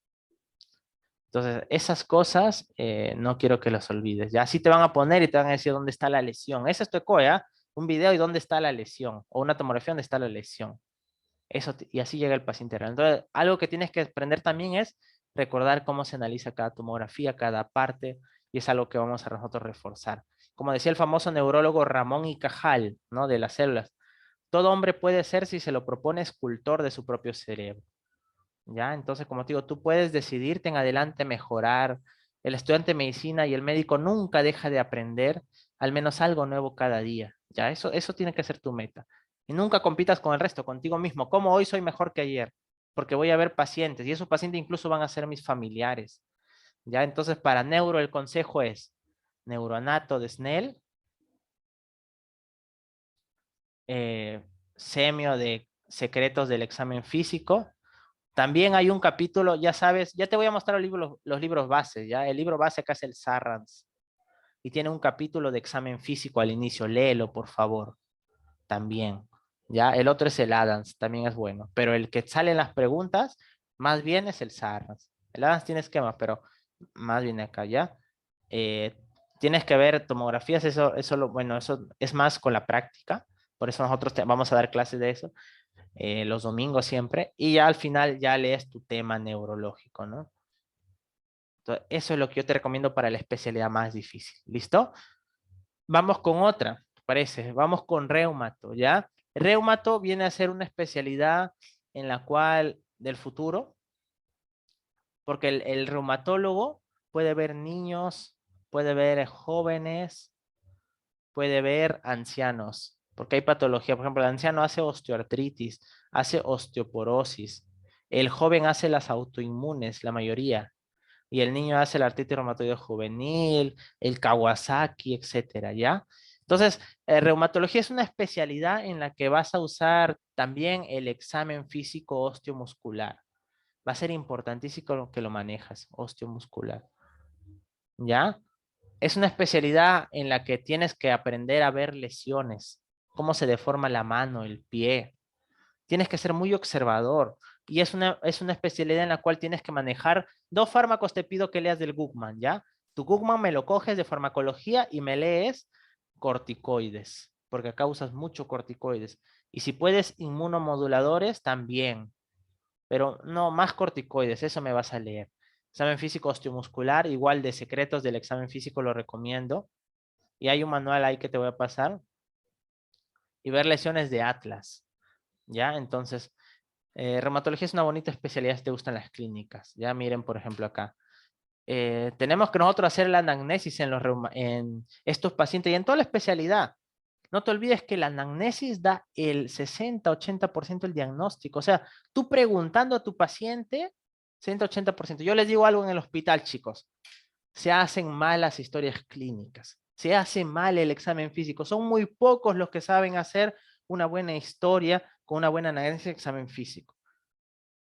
Entonces, esas cosas no quiero que las olvides. Ya así te van a poner y te van a decir dónde está la lesión. Ese es tu eco, ¿ya? Un video y dónde está la lesión. O una tomografía donde está la lesión. Y así llega el paciente real. Entonces, algo que tienes que aprender también es recordar cómo se analiza cada tomografía, cada parte. Y es algo que vamos a nosotros reforzar. Como decía el famoso neurólogo Ramón y Cajal, ¿no? De las células. Todo hombre puede ser, si se lo propone, escultor de su propio cerebro. ¿Ya? Entonces, como te digo, tú puedes decidirte en adelante mejorar. El estudiante de medicina y el médico nunca deja de aprender al menos algo nuevo cada día. ¿Ya? Eso tiene que ser tu meta. Y nunca compitas con el resto, contigo mismo. ¿Cómo hoy soy mejor que ayer? Porque voy a ver pacientes y esos pacientes incluso van a ser mis familiares. ¿Ya? Entonces, para neuro el consejo es neuroanato de Snell, semio de secretos del examen físico. También hay un capítulo, ya sabes, ya te voy a mostrar los libros base, ¿ya? El libro base acá es el Sarrans y tiene un capítulo de examen físico al inicio, léelo, por favor, también, ¿ya? El otro es el Adams, también es bueno, pero el que sale en las preguntas, más bien es el Sarrans. El Adams tiene esquemas, pero más bien acá, ¿ya? Eh, tienes que ver tomografías, bueno, eso es más con la práctica, por eso nosotros vamos a dar clases de eso los domingos siempre, y ya al final ya lees tu tema neurológico, ¿no? Entonces, eso es lo que yo te recomiendo para la especialidad más difícil. ¿Listo? Vamos con otra, ¿te parece? Vamos con reumato, ¿ya? Reumato viene a ser una especialidad en la cual del futuro, porque el reumatólogo puede ver niños, puede ver jóvenes, puede ver ancianos, porque hay patología. Por ejemplo, el anciano hace osteoartritis, hace osteoporosis. El joven hace las autoinmunes, la mayoría. Y el niño hace la artritis reumatoide juvenil, el Kawasaki, etcétera, ¿ya? Entonces, reumatología es una especialidad en la que vas a usar también el examen físico osteomuscular. Va a ser importantísimo que lo manejas, osteomuscular. ¿Ya? Es una especialidad en la que tienes que aprender a ver lesiones, cómo se deforma la mano, el pie. Tienes que ser muy observador. Y es una especialidad en la cual tienes que manejar 2 fármacos. Te pido que leas del Guttmann, ¿ya? Tu Guttmann me lo coges de farmacología y me lees corticoides, porque acá usas mucho corticoides. Y si puedes, inmunomoduladores también, pero no, más corticoides, eso me vas a leer. Examen físico osteomuscular, igual de secretos del examen físico lo recomiendo. Y hay un manual ahí que te voy a pasar. Y ver lesiones de Atlas, ¿ya? Entonces, reumatología es una bonita especialidad si te gustan las clínicas. Ya miren, por ejemplo, acá. Tenemos que nosotros hacer la anamnesis en estos pacientes y en toda la especialidad. No te olvides que la anamnesis da el 60-80% del diagnóstico. O sea, tú preguntando a tu paciente, 60-80%. Yo les digo algo en el hospital, chicos. Se hacen mal las historias clínicas. Se hace mal el examen físico. Son muy pocos los que saben hacer una buena historia con una buena análisis de examen físico.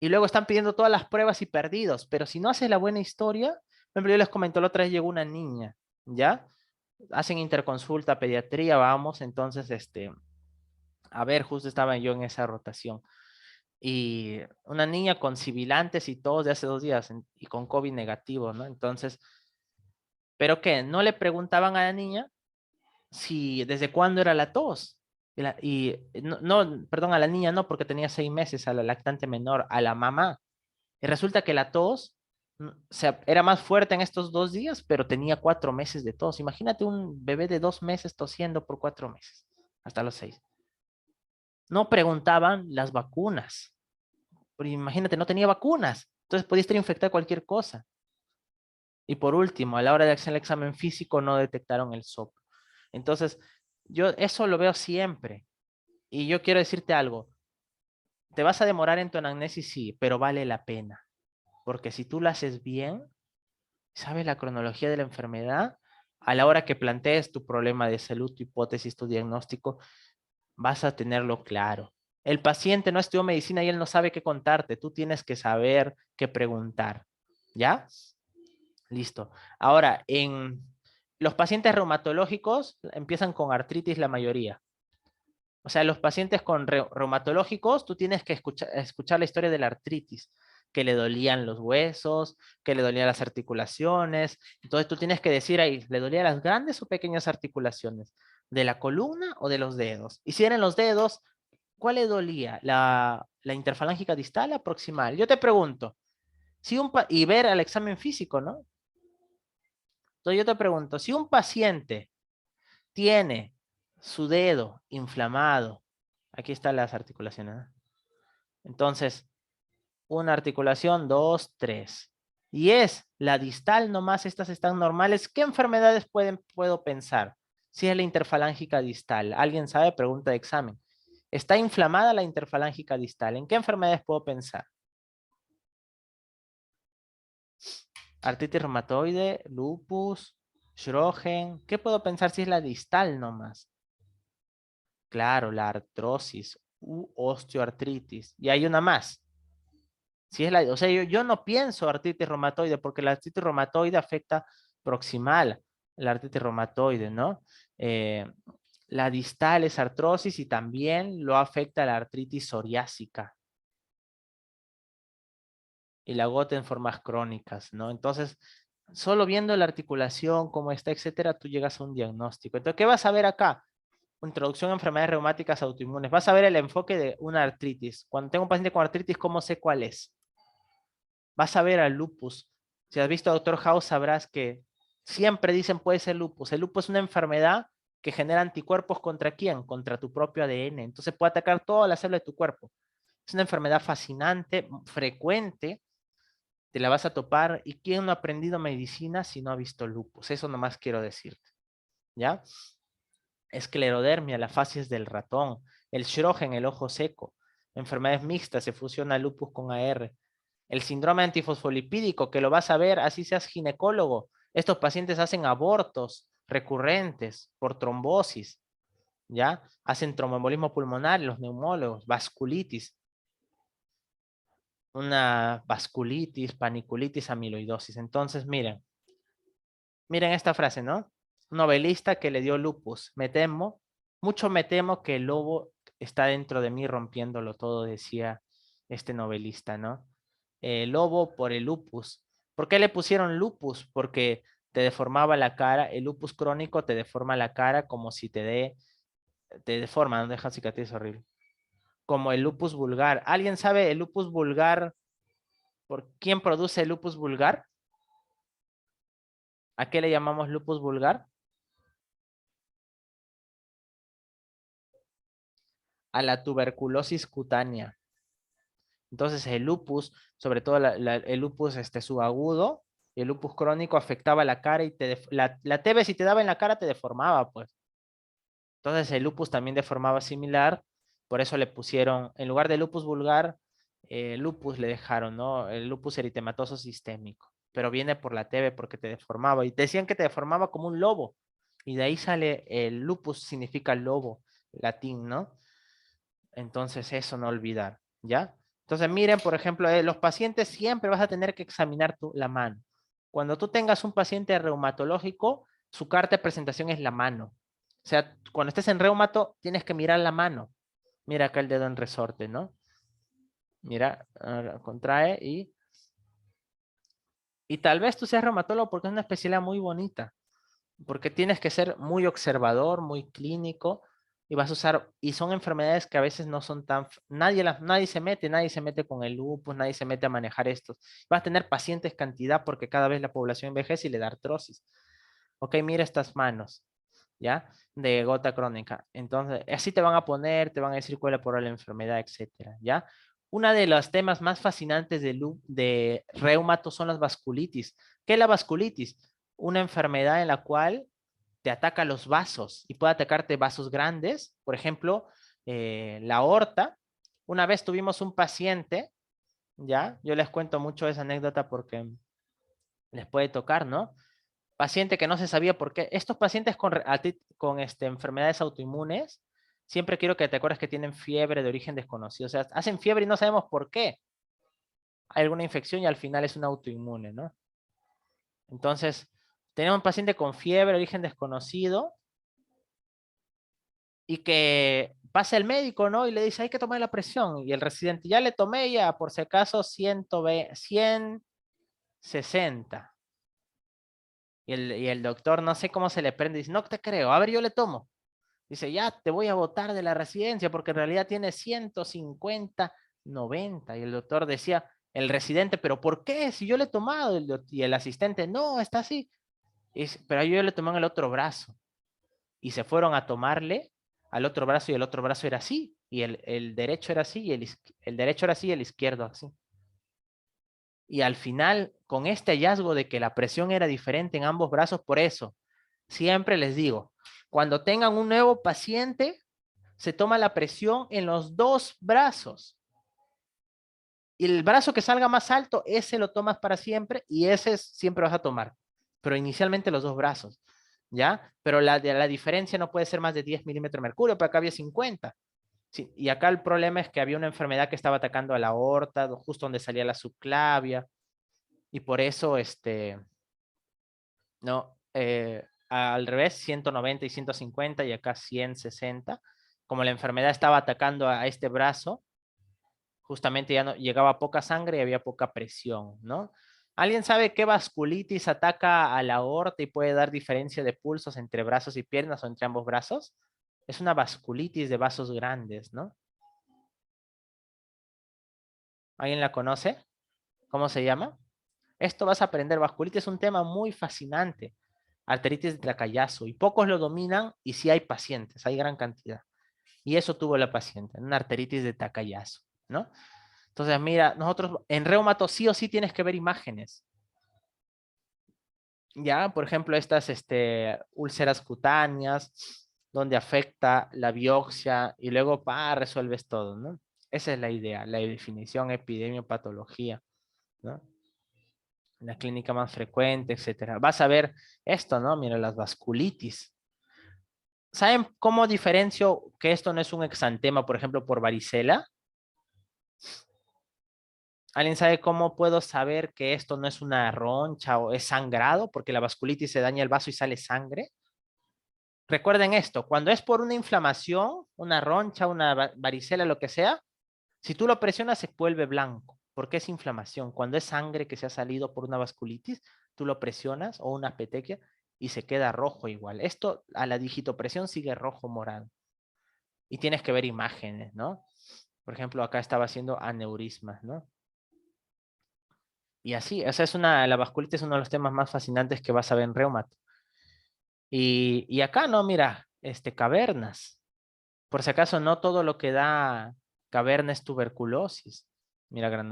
Y luego están pidiendo todas las pruebas y perdidos. Pero si no haces la buena historia, por ejemplo, yo les comento, la otra vez llegó una niña, ¿ya? Hacen interconsulta, pediatría, vamos. Entonces, a ver, justo estaba yo en esa rotación. Y una niña con sibilantes y todo de hace 2 días y con COVID negativo, ¿no? Entonces, ¿pero qué? No le preguntaban a la niña si desde cuándo era la tos. Perdón, a la niña no, porque tenía 6 meses, a la lactante menor, a la mamá. Y resulta que la tos, o sea, era más fuerte en estos 2 días, pero tenía 4 meses de tos. Imagínate un bebé de 2 meses tosiendo por 4 meses, hasta los 6. No preguntaban las vacunas. Pero imagínate, no tenía vacunas. Entonces podía estar infectada de cualquier cosa. Y por último, a la hora de hacer el examen físico no detectaron el SOP. Entonces, yo eso lo veo siempre. Y yo quiero decirte algo. Te vas a demorar en tu anamnesis, sí, pero vale la pena. Porque si tú lo haces bien, sabes la cronología de la enfermedad, a la hora que plantees tu problema de salud, tu hipótesis, tu diagnóstico, vas a tenerlo claro. El paciente no estudió medicina y él no sabe qué contarte. Tú tienes que saber qué preguntar. ¿Ya? Listo. Ahora, en los pacientes reumatológicos empiezan con artritis la mayoría. O sea, los pacientes con reumatológicos, tú tienes que escuchar la historia de la artritis, que le dolían los huesos, que le dolían las articulaciones. Entonces tú tienes que decir ahí, ¿le dolían las grandes o pequeñas articulaciones? ¿De la columna o de los dedos? Y si eran los dedos, ¿cuál le dolía? ¿La interfalángica distal o proximal? Yo te pregunto, y ver al examen físico, ¿no? Entonces yo te pregunto, si un paciente tiene su dedo inflamado, aquí están las articulaciones, ¿no? Entonces, una articulación, dos, tres. Y es la distal nomás, estas están normales. ¿Qué enfermedades puedo pensar? Si es la interfalángica distal. ¿Alguien sabe? Pregunta de examen. ¿Está inflamada la interfalángica distal? ¿En qué enfermedades puedo pensar? Artritis reumatoide, lupus, Sjögren. ¿Qué puedo pensar si es la distal nomás? Claro, la artrosis u osteoartritis. Y hay una más. Si es o sea, yo no pienso artritis reumatoide porque la artritis reumatoide afecta proximal, la artritis reumatoide, ¿no? Eh, la distal es artrosis y también lo afecta la artritis psoriásica y la gota en formas crónicas, ¿no? Entonces, solo viendo la articulación, cómo está, etcétera, tú llegas a un diagnóstico. Entonces, ¿qué vas a ver acá? Introducción a enfermedades reumáticas autoinmunes. Vas a ver el enfoque de una artritis. Cuando tengo un paciente con artritis, ¿cómo sé cuál es? Vas a ver al lupus. Si has visto a Doctor House, sabrás que siempre dicen puede ser lupus. El lupus es una enfermedad que genera anticuerpos ¿contra quién? Contra tu propio ADN. Entonces puede atacar todas las células de tu cuerpo. Es una enfermedad fascinante, frecuente. Te la vas a topar. ¿Y quién no ha aprendido medicina si no ha visto lupus? Eso nomás quiero decirte. ¿Ya? Esclerodermia, la facies del ratón. El Sjögren, el ojo seco. Enfermedades mixtas, se fusiona lupus con AR. El síndrome antifosfolipídico, que lo vas a ver, así seas ginecólogo. Estos pacientes hacen abortos recurrentes por trombosis, ¿ya? Hacen tromboembolismo pulmonar los neumólogos, vasculitis, una vasculitis, paniculitis, amiloidosis. Entonces, miren esta frase, ¿no? Un novelista que le dio lupus. Mucho me temo que el lobo está dentro de mí rompiéndolo todo, decía este novelista, ¿no? El lobo por el lupus. ¿Por qué le pusieron lupus? Porque te deformaba la cara. El lupus crónico te deforma la cara como si te deforma, no deja cicatriz horrible. Como el lupus vulgar. ¿Alguien sabe el lupus vulgar? ¿Por quién produce el lupus vulgar? ¿A qué le llamamos lupus vulgar? A la tuberculosis cutánea. Entonces el lupus, sobre todo el lupus subagudo, y el lupus crónico afectaba la cara y la TB si te daba en la cara te deformaba, pues. Entonces el lupus también deformaba similar, por eso le pusieron, en lugar de lupus vulgar, lupus le dejaron, ¿no? El lupus eritematoso sistémico, pero viene por la TB porque te deformaba, y decían que te deformaba como un lobo, y de ahí sale el lupus, significa lobo, latín, ¿no? Entonces eso no olvidar, ¿ya? Entonces miren, por ejemplo, los pacientes siempre vas a tener que examinar la mano. Cuando tú tengas un paciente reumatológico, su carta de presentación es la mano. O sea, cuando estés en reumato, tienes que mirar la mano. Mira acá el dedo en resorte, ¿no? Mira, contrae y tal vez tú seas reumatólogo porque es una especialidad muy bonita, porque tienes que ser muy observador, muy clínico, y vas a usar, y son enfermedades que a veces no son tan, nadie nadie se mete con el lupus, nadie se mete a manejar estos. Vas a tener pacientes cantidad porque cada vez la población envejece y le da artrosis. Ok, mira estas manos, ¿ya? De gota crónica. Entonces, así te van a poner, te van a decir cuál es por la enfermedad, etcétera, ¿ya? Una de los temas más fascinantes de reumato son las vasculitis. ¿Qué es la vasculitis? Una enfermedad en la cual te ataca los vasos y puede atacarte vasos grandes, por ejemplo, la aorta. Una vez tuvimos un paciente, ¿ya? Yo les cuento mucho esa anécdota porque les puede tocar, ¿no? Paciente que no se sabía por qué. Estos pacientes con enfermedades autoinmunes, siempre quiero que te acuerdes que tienen fiebre de origen desconocido. O sea, hacen fiebre y no sabemos por qué. Hay alguna infección y al final es un autoinmune, ¿no? Entonces, tenemos un paciente con fiebre de origen desconocido y que pasa el médico, ¿no? Y le dice, hay que tomar la presión. Y el residente, ya le tomé ya, por si acaso, 120, 160. Y el doctor, no sé cómo se le prende, dice, no te creo, a ver, yo le tomo. Dice, ya te voy a botar de la residencia porque en realidad tiene 150, 90. Y el doctor decía, el residente, pero ¿por qué? Si yo le he tomado. Y el asistente, no, está así. Pero yo le tomé en el otro brazo. Y se fueron a tomarle al otro brazo y el otro brazo era así. Y el derecho era así y el derecho era así y el izquierdo así. Y al final, con este hallazgo de que la presión era diferente en ambos brazos, por eso, siempre les digo, cuando tengan un nuevo paciente, se toma la presión en los dos brazos. Y el brazo que salga más alto, ese lo tomas para siempre y ese siempre vas a tomar. Pero inicialmente los dos brazos, ¿ya? Pero la diferencia no puede ser más de 10 milímetros de mercurio, pero acá había 50. Sí, y acá el problema es que había una enfermedad que estaba atacando a la aorta, justo donde salía la subclavia, y por eso, no, al revés, 190 y 150 y acá 160. Como la enfermedad estaba atacando a este brazo, justamente ya no llegaba poca sangre y había poca presión, ¿no? ¿Alguien sabe qué vasculitis ataca a la aorta y puede dar diferencia de pulsos entre brazos y piernas o entre ambos brazos? Es una vasculitis de vasos grandes, ¿no? ¿Alguien la conoce? ¿Cómo se llama? Esto vas a aprender. Vasculitis es un tema muy fascinante. Arteritis de Takayasu. Y pocos lo dominan y sí hay pacientes, hay gran cantidad. Y eso tuvo la paciente, una arteritis de Takayasu, ¿no? Entonces, mira, nosotros en reumato sí o sí tienes que ver imágenes. Ya, por ejemplo, estas úlceras cutáneas, donde afecta la biopsia y luego resuelves todo, ¿no? Esa es la idea, la definición epidemiopatología, ¿no? la clínica más frecuente, etcétera. Vas a ver esto, ¿no? Mira, las vasculitis. ¿Saben cómo diferencio que esto no es un exantema, por ejemplo, por varicela? ¿Alguien sabe cómo puedo saber que esto no es una roncha o es sangrado? Porque la vasculitis se daña el vaso y sale sangre. Recuerden esto, cuando es por una inflamación, una roncha, una varicela, lo que sea, si tú lo presionas se vuelve blanco, porque es inflamación. Cuando es sangre que se ha salido por una vasculitis, tú lo presionas o una petequia y se queda rojo igual. Esto a la digitopresión sigue rojo morado. Y tienes que ver imágenes, ¿no? Por ejemplo, acá estaba haciendo aneurismas, ¿no? Y así, esa es la vasculitis es uno de los temas más fascinantes que vas a ver en reumato. Y acá, no, mira, cavernas. Por si acaso, no todo lo que da caverna es tuberculosis. Mira,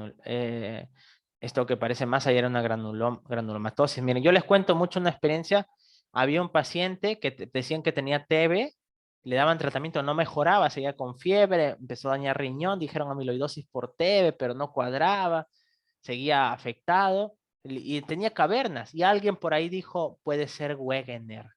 esto que parece más allá era una granulomatosis. Miren, yo les cuento mucho una experiencia. Había un paciente que decían que tenía TB, le daban tratamiento, no mejoraba, seguía con fiebre, empezó a dañar riñón, dijeron amiloidosis por TB, pero no cuadraba, seguía afectado y tenía cavernas. Y alguien por ahí dijo, puede ser Wegener,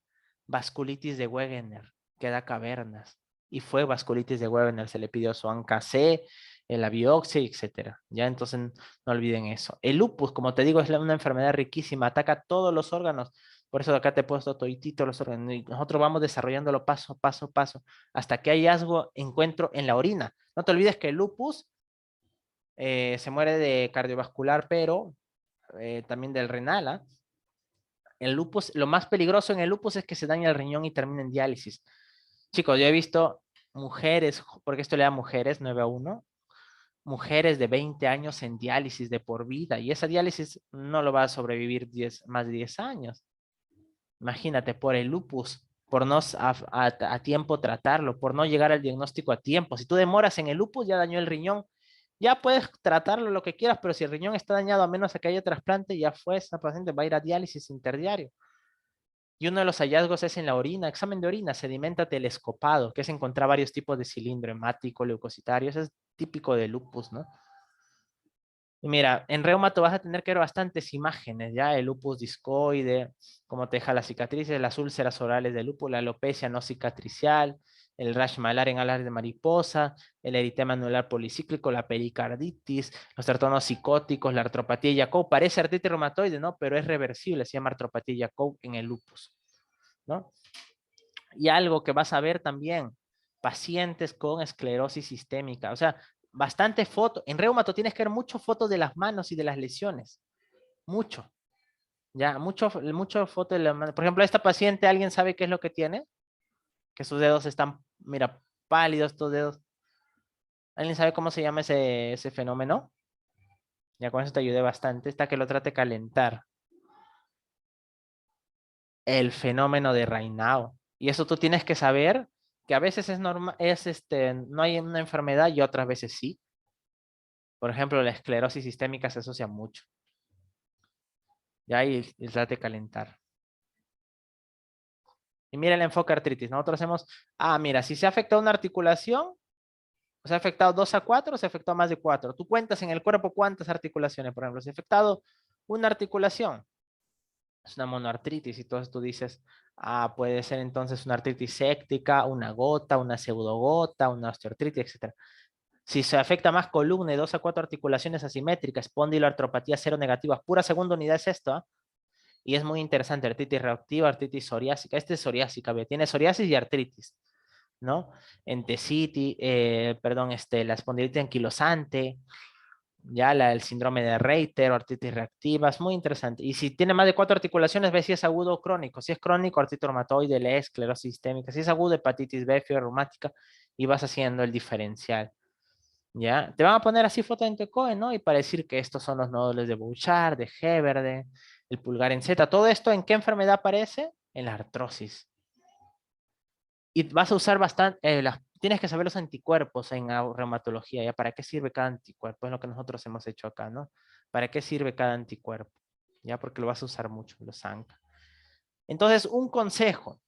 vasculitis de Wegener, que da cavernas. Y fue vasculitis de Wegener, se le pidió su ANCA-C, la biopsia, etcétera. Ya, entonces no olviden eso. El lupus, como te digo, es una enfermedad riquísima, ataca todos los órganos. Por eso acá te he puesto toditito los órganos. Y nosotros vamos desarrollándolo paso a paso, paso, hasta que hallazgo encuentro en la orina. No te olvides que el lupus se muere de cardiovascular, pero también del renal. ¿Ah? El lupus, lo más peligroso en el lupus es que se daña el riñón y termina en diálisis. Chicos, yo he visto mujeres, porque esto le da mujeres 9-1, mujeres de 20 años en diálisis de por vida, y esa diálisis no lo va a sobrevivir más de 10 años. Imagínate, por el lupus, por no a tiempo tratarlo, por no llegar al diagnóstico a tiempo. Si tú demoras en el lupus, ya dañó el riñón. Ya puedes tratarlo lo que quieras, pero si el riñón está dañado, a menos que haya trasplante, ya fue, esa paciente va a ir a diálisis interdiario. Y uno de los hallazgos es en la orina, examen de orina, sedimenta telescopado, que es encontrar varios tipos de cilindro hemático, leucocitario, eso es típico de lupus, ¿no? Y mira, en reumato vas a tener que ver bastantes imágenes, ya el lupus discoide, cómo te deja las cicatrices, las úlceras orales de lupus, la alopecia no cicatricial, el rash malar en alas de mariposa, el eritema anular policíclico, la pericarditis, los trastornos psicóticos, la artropatía de Jacob. Parece artritis reumatoide, ¿no? Pero es reversible, se llama artropatía de Jacob en el lupus, ¿no? Y algo que vas a ver también, pacientes con esclerosis sistémica, o sea, bastante fotos. En reumato tienes que ver mucho fotos de las manos y de las lesiones, mucho, ya, mucho fotos de las manos. Por ejemplo, esta paciente, ¿alguien sabe qué es lo que tiene? Que sus dedos están, mira, pálidos estos dedos. ¿Alguien sabe cómo se llama ese fenómeno? Ya con eso te ayudé bastante, está que lo trate de calentar. El fenómeno de Raynaud. Y eso tú tienes que saber que a veces es normal, no hay una enfermedad y otras veces sí. Por ejemplo, la esclerosis sistémica se asocia mucho. Ya y trate de calentar. Y mira el enfoque artritis. Nosotros hacemos, mira, si se ha afectado una articulación, se ha afectado 2 a 4, se ha afectado más de 4. Tú cuentas en el cuerpo cuántas articulaciones, por ejemplo. Si ha afectado una articulación, es una monoartritis. Y entonces tú dices, puede ser entonces una artritis séptica, una gota, una pseudogota, una osteoartritis, etcétera. Si se afecta más columna y 2 a 4 articulaciones asimétricas, espondiloartropatía cero negativa, pura segunda unidad es esto, ¿eh? Y es muy interesante, artritis reactiva, artritis psoriásica. Este es psoriásica, tiene psoriasis y artritis, ¿no? Entesitis, perdón, la espondilitis anquilosante, ya el síndrome de Reiter, artritis reactiva, es muy interesante. Y si tiene más de 4 articulaciones, ve si es agudo o crónico. Si es crónico, artritis reumatoide, la esclerosis sistémica. Si es agudo, hepatitis B, fiebre reumática, y vas haciendo el diferencial. ¿Ya? Te van a poner así foto en tu ECOE, ¿no? Y para decir que estos son los nódulos de Bouchard, de Heberde, el pulgar en Z. ¿Todo esto en qué enfermedad aparece? En la artrosis. Y vas a usar bastante, tienes que saber los anticuerpos en reumatología, ¿ya? ¿Para qué sirve cada anticuerpo? Es lo que nosotros hemos hecho acá, ¿no? ¿Para qué sirve cada anticuerpo? ¿Ya? Porque lo vas a usar mucho, los ANCA. Entonces, un consejo.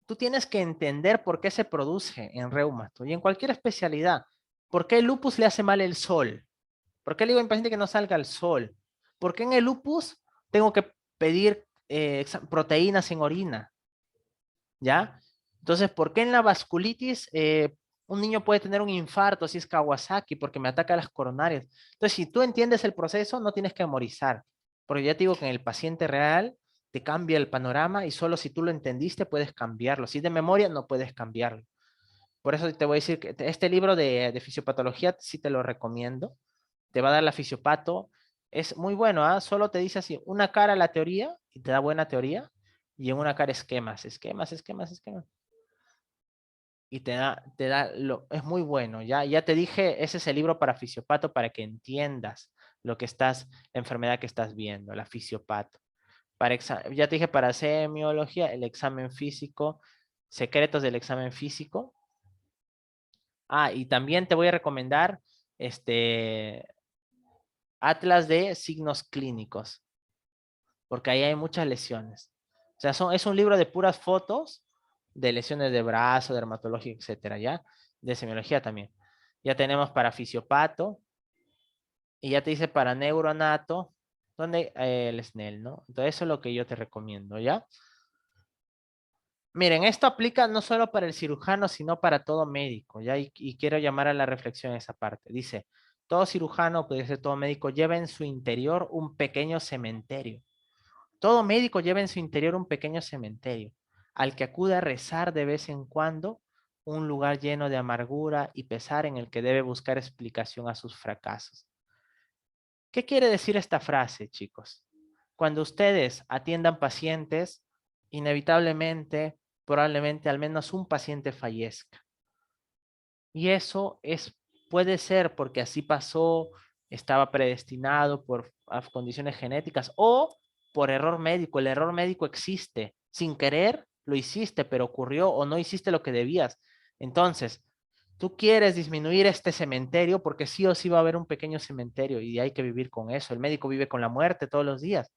Tú tienes que entender por qué se produce en reumato y en cualquier especialidad. ¿Por qué el lupus le hace mal el sol? ¿Por qué le digo a mi paciente que no salga al sol? ¿Por qué en el lupus tengo que pedir proteínas en orina? ¿Ya? Entonces, ¿por qué en la vasculitis un niño puede tener un infarto si es Kawasaki? Porque me ataca las coronarias. Entonces, si tú entiendes el proceso, no tienes que memorizar. Porque ya te digo que en el paciente real te cambia el panorama y solo si tú lo entendiste puedes cambiarlo. Si es de memoria, no puedes cambiarlo. Por eso te voy a decir que este libro de fisiopatología sí te lo recomiendo. Te va a dar la fisiopato. Es muy bueno, ¿ah? Solo te dice así, una cara la teoría y te da buena teoría y en una cara esquemas, esquemas, esquemas, esquemas. Y es muy bueno, ya te dije, ese es el libro para fisiopato para que entiendas la enfermedad que estás viendo, la fisiopato. Ya te dije para semiología, el examen físico, secretos del examen físico. Ah, y también te voy a recomendar este Atlas de signos clínicos, porque ahí hay muchas lesiones. O sea, es un libro de puras fotos de lesiones de brazo, dermatología, etcétera, ¿ya? De semiología también. Ya tenemos para fisiopato y ya te dice para neuronato, donde el SNEL, ¿no? Entonces eso es lo que yo te recomiendo, ¿ya? Miren, esto aplica no solo para el cirujano, sino para todo médico, ¿ya? Y quiero llamar a la reflexión esa parte. Dice, todo cirujano, puede ser todo médico, lleva en su interior un pequeño cementerio. Todo médico lleva en su interior un pequeño cementerio, al que acude a rezar de vez en cuando, un lugar lleno de amargura y pesar en el que debe buscar explicación a sus fracasos. ¿Qué quiere decir esta frase, chicos? Cuando ustedes atiendan pacientes, inevitablemente, probablemente al menos un paciente fallezca. Y eso puede ser porque así pasó, estaba predestinado por condiciones genéticas o por error médico. El error médico existe. Sin querer, lo hiciste, pero ocurrió o no hiciste lo que debías. Entonces, tú quieres disminuir este cementerio porque sí o sí va a haber un pequeño cementerio y hay que vivir con eso. El médico vive con la muerte todos los días,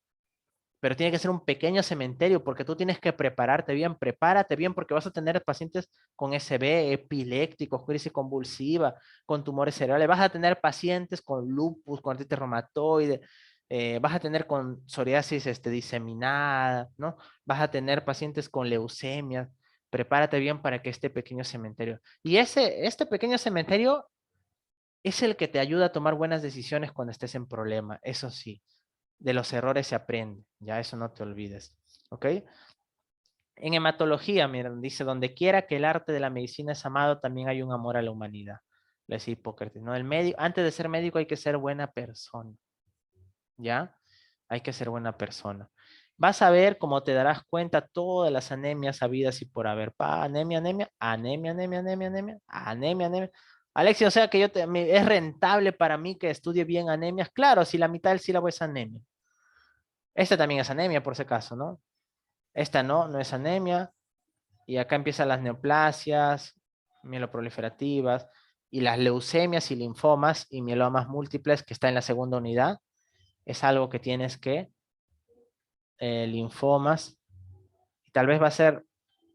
pero tiene que ser un pequeño cementerio porque tú tienes que prepararte bien, prepárate bien porque vas a tener pacientes con SB, epilépticos, crisis convulsiva, con tumores cerebrales, vas a tener pacientes con lupus, con artritis reumatoide, vas a tener con psoriasis diseminada, ¿no? Vas a tener pacientes con leucemia. Prepárate bien para que este pequeño cementerio. Y este pequeño cementerio es el que te ayuda a tomar buenas decisiones cuando estés en problema, eso sí. De los errores se aprende, ya eso no te olvides, ¿ok? En hematología, miren, dice, donde quiera que el arte de la medicina es amado, también hay un amor a la humanidad. Le decía Hipócrates, ¿no? Antes de ser médico hay que ser buena persona, ¿ya? Hay que ser buena persona. Vas a ver cómo te darás cuenta todas las anemias habidas y por haber. Anemia, anemia, anemia, anemia, anemia, anemia, anemia, anemia. Alexia, o sea que es rentable para mí que estudie bien anemias. Claro, si la mitad del sílabo es anemia. Esta también es anemia, por si acaso, ¿no? Esta no es anemia. Y acá empiezan las neoplasias, mieloproliferativas, y las leucemias y linfomas y mielomas múltiples, que está en la segunda unidad. Es algo que tienes que, linfomas, y tal vez va a ser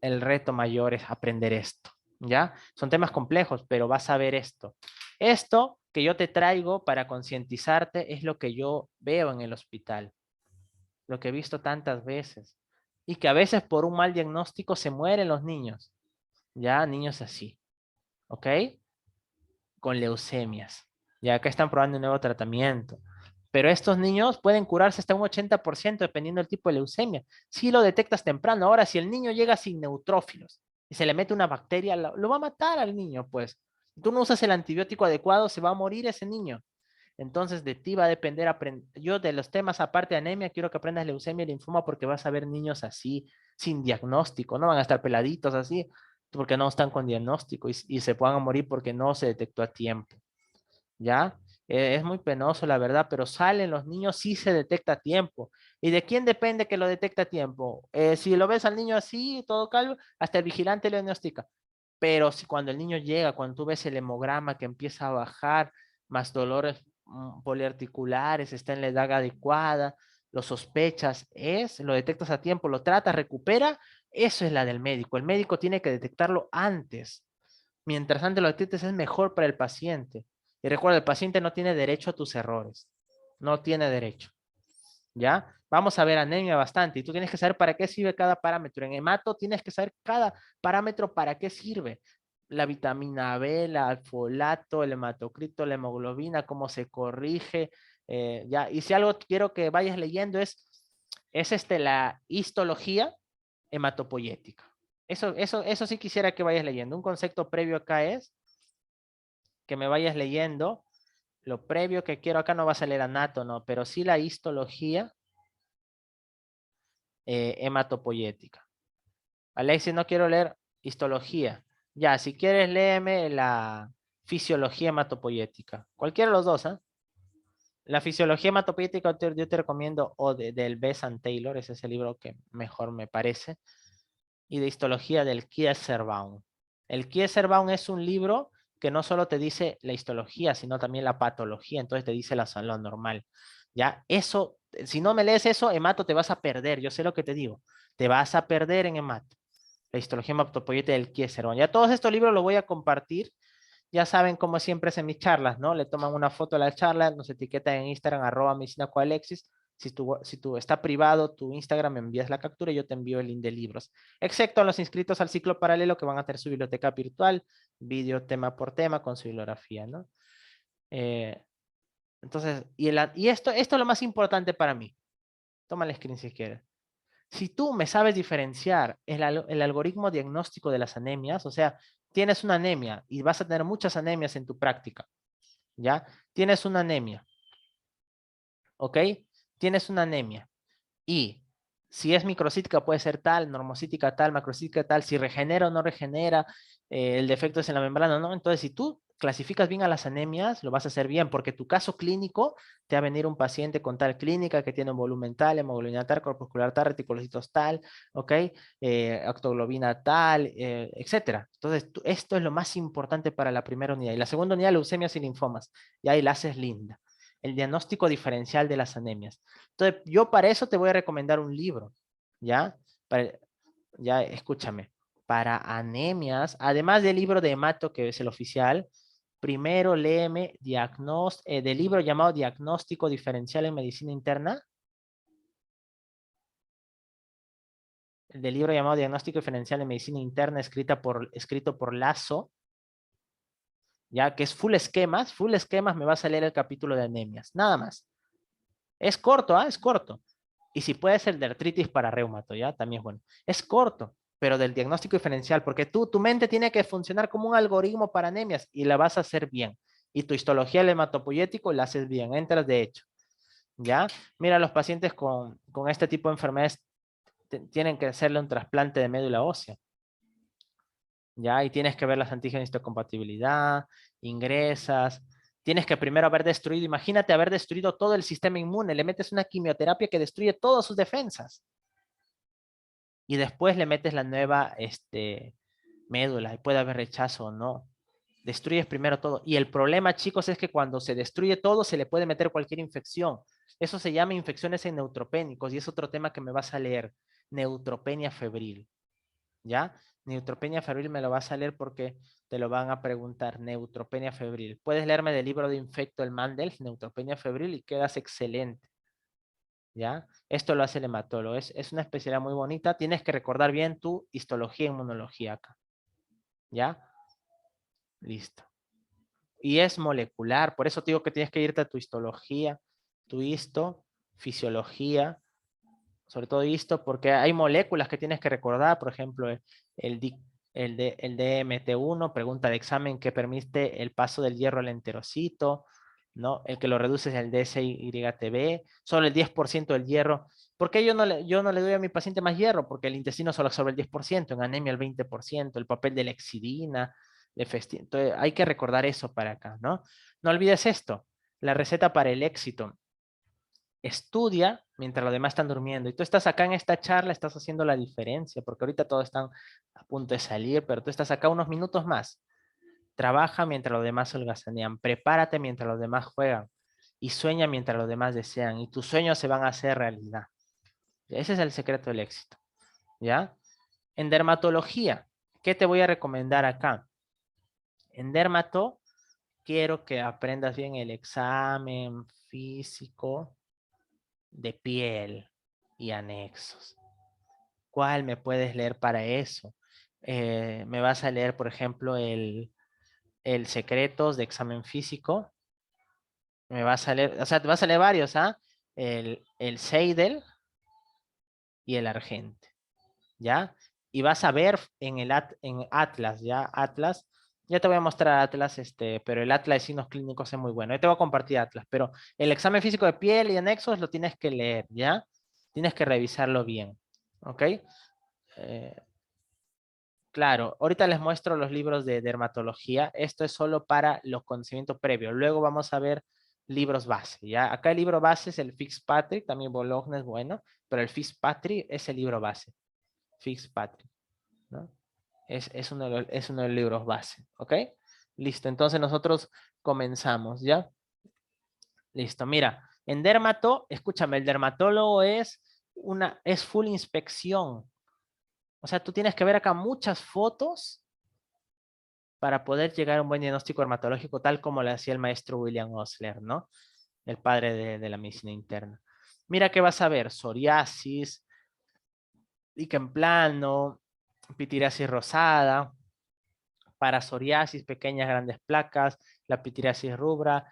el reto mayor es aprender esto, ¿ya? Son temas complejos, pero vas a ver esto. Esto que yo te traigo para concientizarte es lo que yo veo en el hospital, lo que he visto tantas veces, y que a veces por un mal diagnóstico se mueren los niños, ya niños así, ¿ok? Con leucemias. Ya acá están probando un nuevo tratamiento. Pero estos niños pueden curarse hasta un 80% dependiendo del tipo de leucemia. Si lo detectas temprano. Ahora, si el niño llega sin neutrófilos y se le mete una bacteria, lo va a matar al niño, pues. Tú no usas el antibiótico adecuado, se va a morir ese niño. Entonces, de ti va a depender yo de los temas, aparte de anemia, quiero que aprendas leucemia y linfoma porque vas a ver niños así, sin diagnóstico, no van a estar peladitos así, porque no están con diagnóstico y se puedan morir porque no se detectó a tiempo, ¿ya? Es muy penoso, la verdad, pero salen los niños sí se detecta a tiempo. ¿Y de quién depende que lo detecte a tiempo? Si lo ves al niño así, todo calvo, hasta el vigilante lo diagnostica. Pero si cuando el niño llega, cuando tú ves el hemograma que empieza a bajar, más dolores poliarticulares, está en la edad adecuada, lo sospechas, lo detectas a tiempo, lo tratas, recupera, eso es la del médico. El médico tiene que detectarlo antes. Mientras antes lo detectes es mejor para el paciente. Y recuerda, el paciente no tiene derecho a tus errores. No tiene derecho. ¿Ya? Vamos a ver anemia bastante y tú tienes que saber para qué sirve cada parámetro. En hemato tienes que saber cada parámetro para qué sirve. La vitamina B, el folato, el hematocrito, la hemoglobina, cómo se corrige. Ya, y si algo quiero que vayas leyendo es la histología hematopoyética. Eso sí quisiera que vayas leyendo. Un concepto previo acá es que me vayas leyendo. Lo previo que quiero acá no va a salir anato, no, pero sí la histología hematopoyética. Alexis, no quiero leer histología. Ya, si quieres, léeme la fisiología hematopoyética. Cualquiera de los dos, ¿eh? La fisiología hematopoyética yo te recomiendo o del Besant Taylor, ese es el libro que mejor me parece, y de histología del Kieserbaum. El Kieserbaum es un libro que no solo te dice la histología, sino también la patología, entonces te dice lo normal. Ya, eso, si no me lees eso, hemato te vas a perder, yo sé lo que te digo, te vas a perder en hemato. La histología hematopoyética del Kieserbaum. Ya todos estos libros los voy a compartir. Ya saben cómo siempre es en mis charlas, ¿no? Le toman una foto a la charla, nos etiquetan en Instagram, @medicinacoalexis. Si tú está privado tu Instagram, me envías la captura y yo te envío el link de libros. Excepto a los inscritos al ciclo paralelo que van a tener su biblioteca virtual, vídeo tema por tema con su bibliografía, ¿no? Eh, entonces, y esto es lo más importante para mí. Toma el screen si quieres. Si tú me sabes diferenciar el algoritmo diagnóstico de las anemias, o sea, tienes una anemia y vas a tener muchas anemias en tu práctica, ¿ya? Tienes una anemia, ¿ok? Tienes una anemia y si es microcítica puede ser tal, normocítica tal, macrocítica tal, si regenera o no regenera, el defecto es en la membrana, ¿no? Entonces, si tú clasificas bien a las anemias, lo vas a hacer bien, porque tu caso clínico te va a venir un paciente con tal clínica que tiene un volumen tal, hemoglobina tal, corpuscular tal, reticulocitos tal, ¿ok? Octoglobina tal, etcétera. Entonces, esto es lo más importante para la primera unidad. Y la segunda unidad, leucemias y linfomas. Y ahí la haces linda. El diagnóstico diferencial de las anemias. Entonces, yo para eso te voy a recomendar un libro, ¿ya? Ya, escúchame. Para anemias, además del libro de hemato, que es el oficial, primero léeme del libro llamado Diagnóstico Diferencial en Medicina Interna, del libro llamado Diagnóstico Diferencial en Medicina Interna, escrito por Lazo, ya que es full esquemas, me va a salir el capítulo de anemias, nada más. Es corto, ¿ah? Es corto. Y si puede ser de artritis para reumato, ¿ya? También es bueno. Es corto, pero del diagnóstico diferencial, porque tu mente tiene que funcionar como un algoritmo para anemias y la vas a hacer bien. Y tu histología del hematopoyético la haces bien, entras de hecho, ¿ya? Mira, los pacientes con este tipo de enfermedades tienen que hacerle un trasplante de médula ósea, ¿ya? Y tienes que ver las antígenos de histocompatibilidad, ingresas, tienes que primero haber destruido, imagínate haber destruido todo el sistema inmune, le metes una quimioterapia que destruye todas sus defensas y después le metes la nueva médula y puede haber rechazo o no. Destruyes primero todo. Y el problema, chicos, es que cuando se destruye todo se le puede meter cualquier infección. Eso se llama infecciones en neutropénicos y es otro tema que me vas a leer, neutropenia febril. ¿Ya? Neutropenia febril me lo vas a leer porque te lo van a preguntar, neutropenia febril. Puedes leerme del libro de Infecto el Mandel, neutropenia febril, y quedas excelente. ¿Ya? Esto lo hace el hematólogo. Es una especialidad muy bonita. Tienes que recordar bien tu histología e inmunología acá. ¿Ya? Listo. Y es molecular, por eso te digo que tienes que irte a tu histología, tu fisiología, sobre todo esto, porque hay moléculas que tienes que recordar, por ejemplo, el DMT1, pregunta de examen que permite el paso del hierro al enterocito, ¿no? El que lo reduce es el DSYTB, solo el 10% del hierro. ¿Por qué yo no le doy a mi paciente más hierro? Porque el intestino solo absorbe el 10%, en anemia el 20%, el papel de la exidina, entonces hay que recordar eso para acá, ¿no? No olvides esto, la receta para el éxito estudia mientras los demás están durmiendo. Y tú estás acá en esta charla, estás haciendo la diferencia, porque ahorita todos están a punto de salir, pero tú estás acá unos minutos más. Trabaja mientras los demás holgazanean. Prepárate mientras los demás juegan. Y sueña mientras los demás desean. Y tus sueños se van a hacer realidad. Ese es el secreto del éxito. ¿Ya? En dermatología, ¿qué te voy a recomendar acá? En dermato, quiero que aprendas bien el examen físico, de piel y anexos. ¿Cuál me puedes leer para eso? Me vas a leer, por ejemplo, el Secretos de Examen Físico. Me vas a leer, o sea, te vas a leer varios, ¿ah? El Seidel y el Argente, ¿ya? Y vas a ver en en Atlas, ¿ya? Atlas, ya te voy a mostrar Atlas, pero el Atlas de signos clínicos es muy bueno. Yo te voy a compartir Atlas, pero el examen físico de piel y anexos lo tienes que leer, ¿ya? Tienes que revisarlo bien, ¿ok? Eh, claro, ahorita les muestro los libros de dermatología. Esto es solo para los conocimientos previos. Luego vamos a ver libros base, ¿ya? Acá el libro base es el Fitzpatrick, también Bologna es bueno, pero el Fitzpatrick es el libro base. Fitzpatrick, ¿no? Es uno de los libros base, ¿ok? Listo, entonces nosotros comenzamos, ¿ya? Listo, mira, en dermato, escúchame, el dermatólogo es full inspección. O sea, tú tienes que ver acá muchas fotos para poder llegar a un buen diagnóstico dermatológico, tal como lo hacía el maestro William Osler, ¿no? El padre de la medicina interna. Mira que vas a ver psoriasis, líquen plano, pitiriasis rosada, parasoriasis, pequeñas grandes placas, la pitiriasis rubra,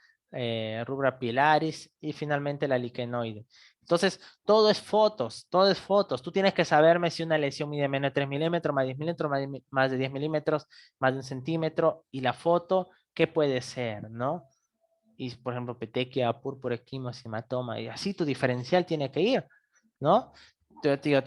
rubra pilaris y finalmente la liquenoide. Entonces, todo es fotos, todo es fotos. Tú tienes que saberme si una lesión mide menos de 3 milímetros, más 10 milímetros, más de 10 milímetros, más de 1 centímetro, y la foto, ¿qué puede ser, no? Y, por ejemplo, petequia, púrpura, equimos, hematoma, y así tu diferencial tiene que ir, ¿no?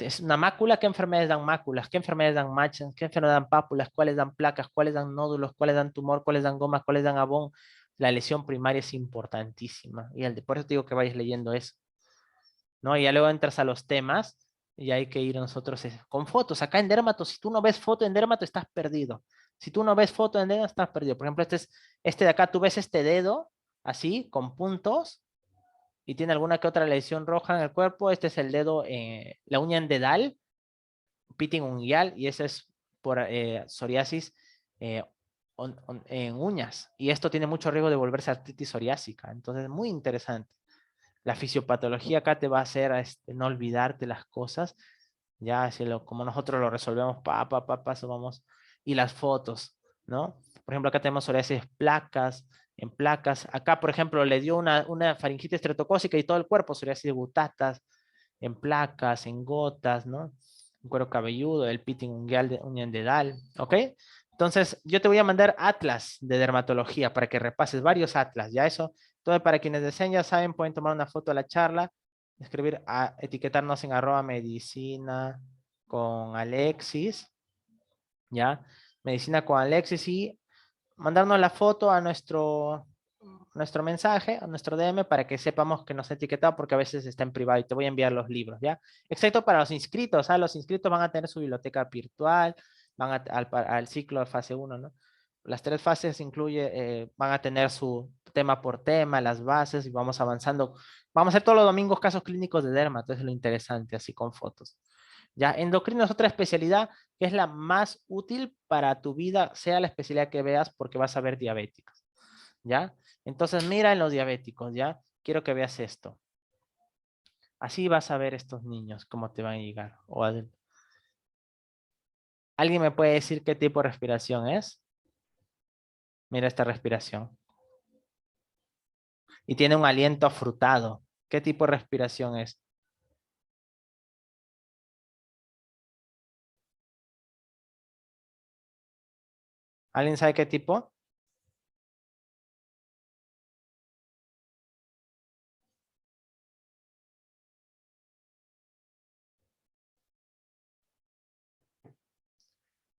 Es una mácula, ¿qué enfermedades dan máculas? ¿Qué enfermedades dan manchas? ¿Qué enfermedades dan pápulas? ¿Cuáles dan placas? ¿Cuáles dan nódulos? ¿Cuáles dan tumor? ¿Cuáles dan gomas? ¿Cuáles dan abón? La lesión primaria es importantísima. Por eso te digo que vayas leyendo eso, ¿no? Y ya luego entras a los temas y hay que ir nosotros con fotos. Acá en dermato, si tú no ves foto en dermato, estás perdido. Si tú no ves foto en dermato, estás perdido. Por ejemplo, este de acá, tú ves este dedo así, con puntos, y tiene alguna que otra lesión roja en el cuerpo. Este es el dedo, la uña en dedal, pitting unguial, y ese es por psoriasis eh, en uñas. Y esto tiene mucho riesgo de volverse artritis psoriásica. Entonces, muy interesante. La fisiopatología acá te va a hacer no olvidarte las cosas, ya así como nosotros lo resolvemos, paso, vamos. Y las fotos, ¿no? Por ejemplo, acá tenemos psoriasis placas, en placas. Acá, por ejemplo, le dio una faringitis estreptocócica y todo el cuerpo, psoriasis de gutatas, en placas, en gotas, ¿no? En cuero cabelludo, el pitting unguial de uña dedal, ¿ok? Entonces, yo te voy a mandar atlas de dermatología para que repases varios atlas, ¿ya? Eso, todo para quienes deseen, ya saben, pueden tomar una foto de la charla, escribir, etiquetarnos en @medicina con Alexis, ¿ya? Medicina con Alexis, y mandarnos la foto a nuestro mensaje, a nuestro DM, para que sepamos que nos ha etiquetado, porque a veces está en privado y te voy a enviar los libros, ¿ya? Excepto para los inscritos, ¿ah? Los inscritos van a tener su biblioteca virtual, al ciclo de fase 1, ¿no? Las 3 fases van a tener su tema por tema, las bases, y vamos avanzando. Vamos a hacer todos los domingos casos clínicos de derma, entonces es lo interesante, así con fotos. Ya, endocrino es otra especialidad que es la más útil para tu vida, sea la especialidad que veas, porque vas a ver diabéticos, ¿ya? Entonces mira en los diabéticos, ¿ya? Quiero que veas esto. Así vas a ver estos niños, cómo te van a llegar. ¿Alguien me puede decir qué tipo de respiración es? Mira esta respiración. Y tiene un aliento afrutado. ¿Qué tipo de respiración es? ¿Alguien sabe qué tipo?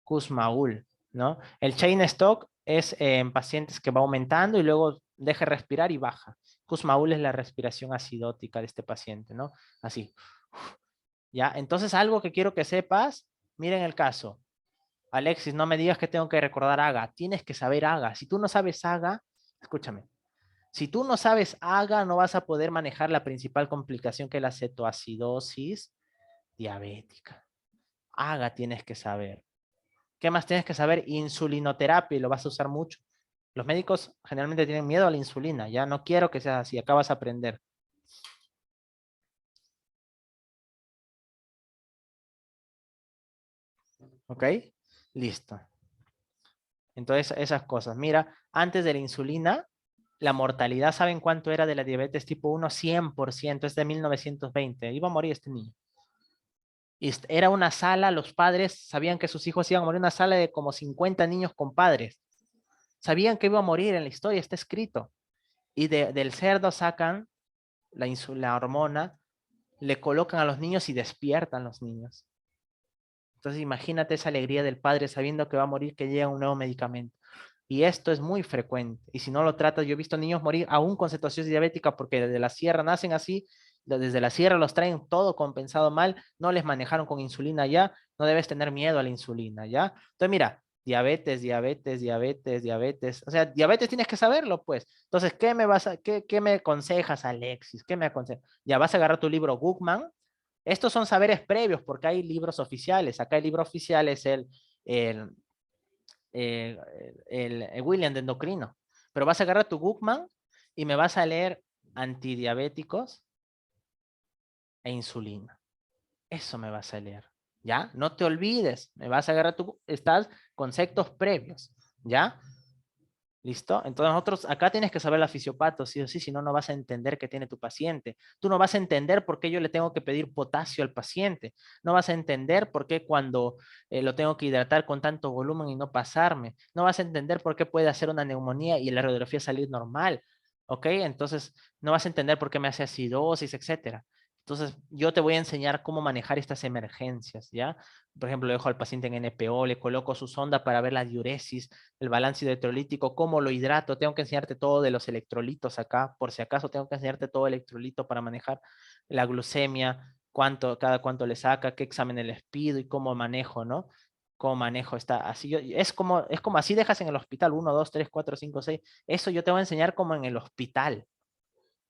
Kussmaul, ¿no? El chain stock es en pacientes que va aumentando y luego deja respirar y baja. Kussmaul es la respiración acidótica de este paciente, ¿no? Así. ¿Ya? Entonces, algo que quiero que sepas, miren el caso. Alexis, no me digas que tengo que recordar AGA. Tienes que saber AGA. Si tú no sabes AGA, escúchame. Si tú no sabes AGA, no vas a poder manejar la principal complicación, que es la cetoacidosis diabética. AGA tienes que saber. ¿Qué más tienes que saber? Insulinoterapia, y lo vas a usar mucho. Los médicos generalmente tienen miedo a la insulina. Ya no quiero que sea así. Acá vas a aprender. ¿Ok? Listo. Entonces, esas cosas. Mira, antes de la insulina, la mortalidad, ¿saben cuánto era de la diabetes tipo 1? 100%, es de 1920. Iba a morir este niño. Y era una sala, los padres sabían que sus hijos iban a morir, una sala de como 50 niños con padres. Sabían que iba a morir, en la historia está escrito. Y del cerdo sacan la hormona, le colocan a los niños y despiertan los niños. Entonces imagínate esa alegría del padre sabiendo que va a morir, que llega un nuevo medicamento. Y esto es muy frecuente. Y si no lo tratas, yo he visto niños morir aún con cetosis diabética porque desde la sierra nacen así, desde la sierra los traen todo compensado mal, no les manejaron con insulina ya, no debes tener miedo a la insulina, ¿ya? Entonces mira, diabetes, diabetes, diabetes, diabetes. O sea, diabetes tienes que saberlo, pues. Entonces, ¿qué me aconsejas, Alexis? ¿Qué me aconsejas? Ya vas a agarrar tu libro Bookman. Estos son saberes previos porque hay libros oficiales. Acá el libro oficial es el, el, el William de endocrino. Pero vas a agarrar tu Bookman y me vas a leer antidiabéticos e insulina. Eso me vas a leer. ¿Ya? No te olvides. Me vas a agarrar estás conceptos previos. ¿Ya? ¿Listo? Entonces nosotros acá tienes que saber la fisiopato, sí o sí, si no, no vas a entender qué tiene tu paciente. Tú no vas a entender por qué yo le tengo que pedir potasio al paciente. No vas a entender por qué cuando lo tengo que hidratar con tanto volumen y no pasarme. No vas a entender por qué puede hacer una neumonía y la radiografía salir normal. ¿Ok? Entonces no vas a entender por qué me hace acidosis, etcétera. Entonces, yo te voy a enseñar cómo manejar estas emergencias, ¿ya? Por ejemplo, le dejo al paciente en NPO, le coloco su sonda para ver la diuresis, el balance electrolítico, cómo lo hidrato. Tengo que enseñarte todo de los electrolitos acá, por si acaso tengo que enseñarte todo electrolito para manejar la glucemia, cada cuánto le saca, qué exámenes les pido y cómo manejo, ¿no? Cómo manejo esta, así es como así dejas en el hospital, 1, 2, 3, 4, 5, 6. Eso yo te voy a enseñar como en el hospital,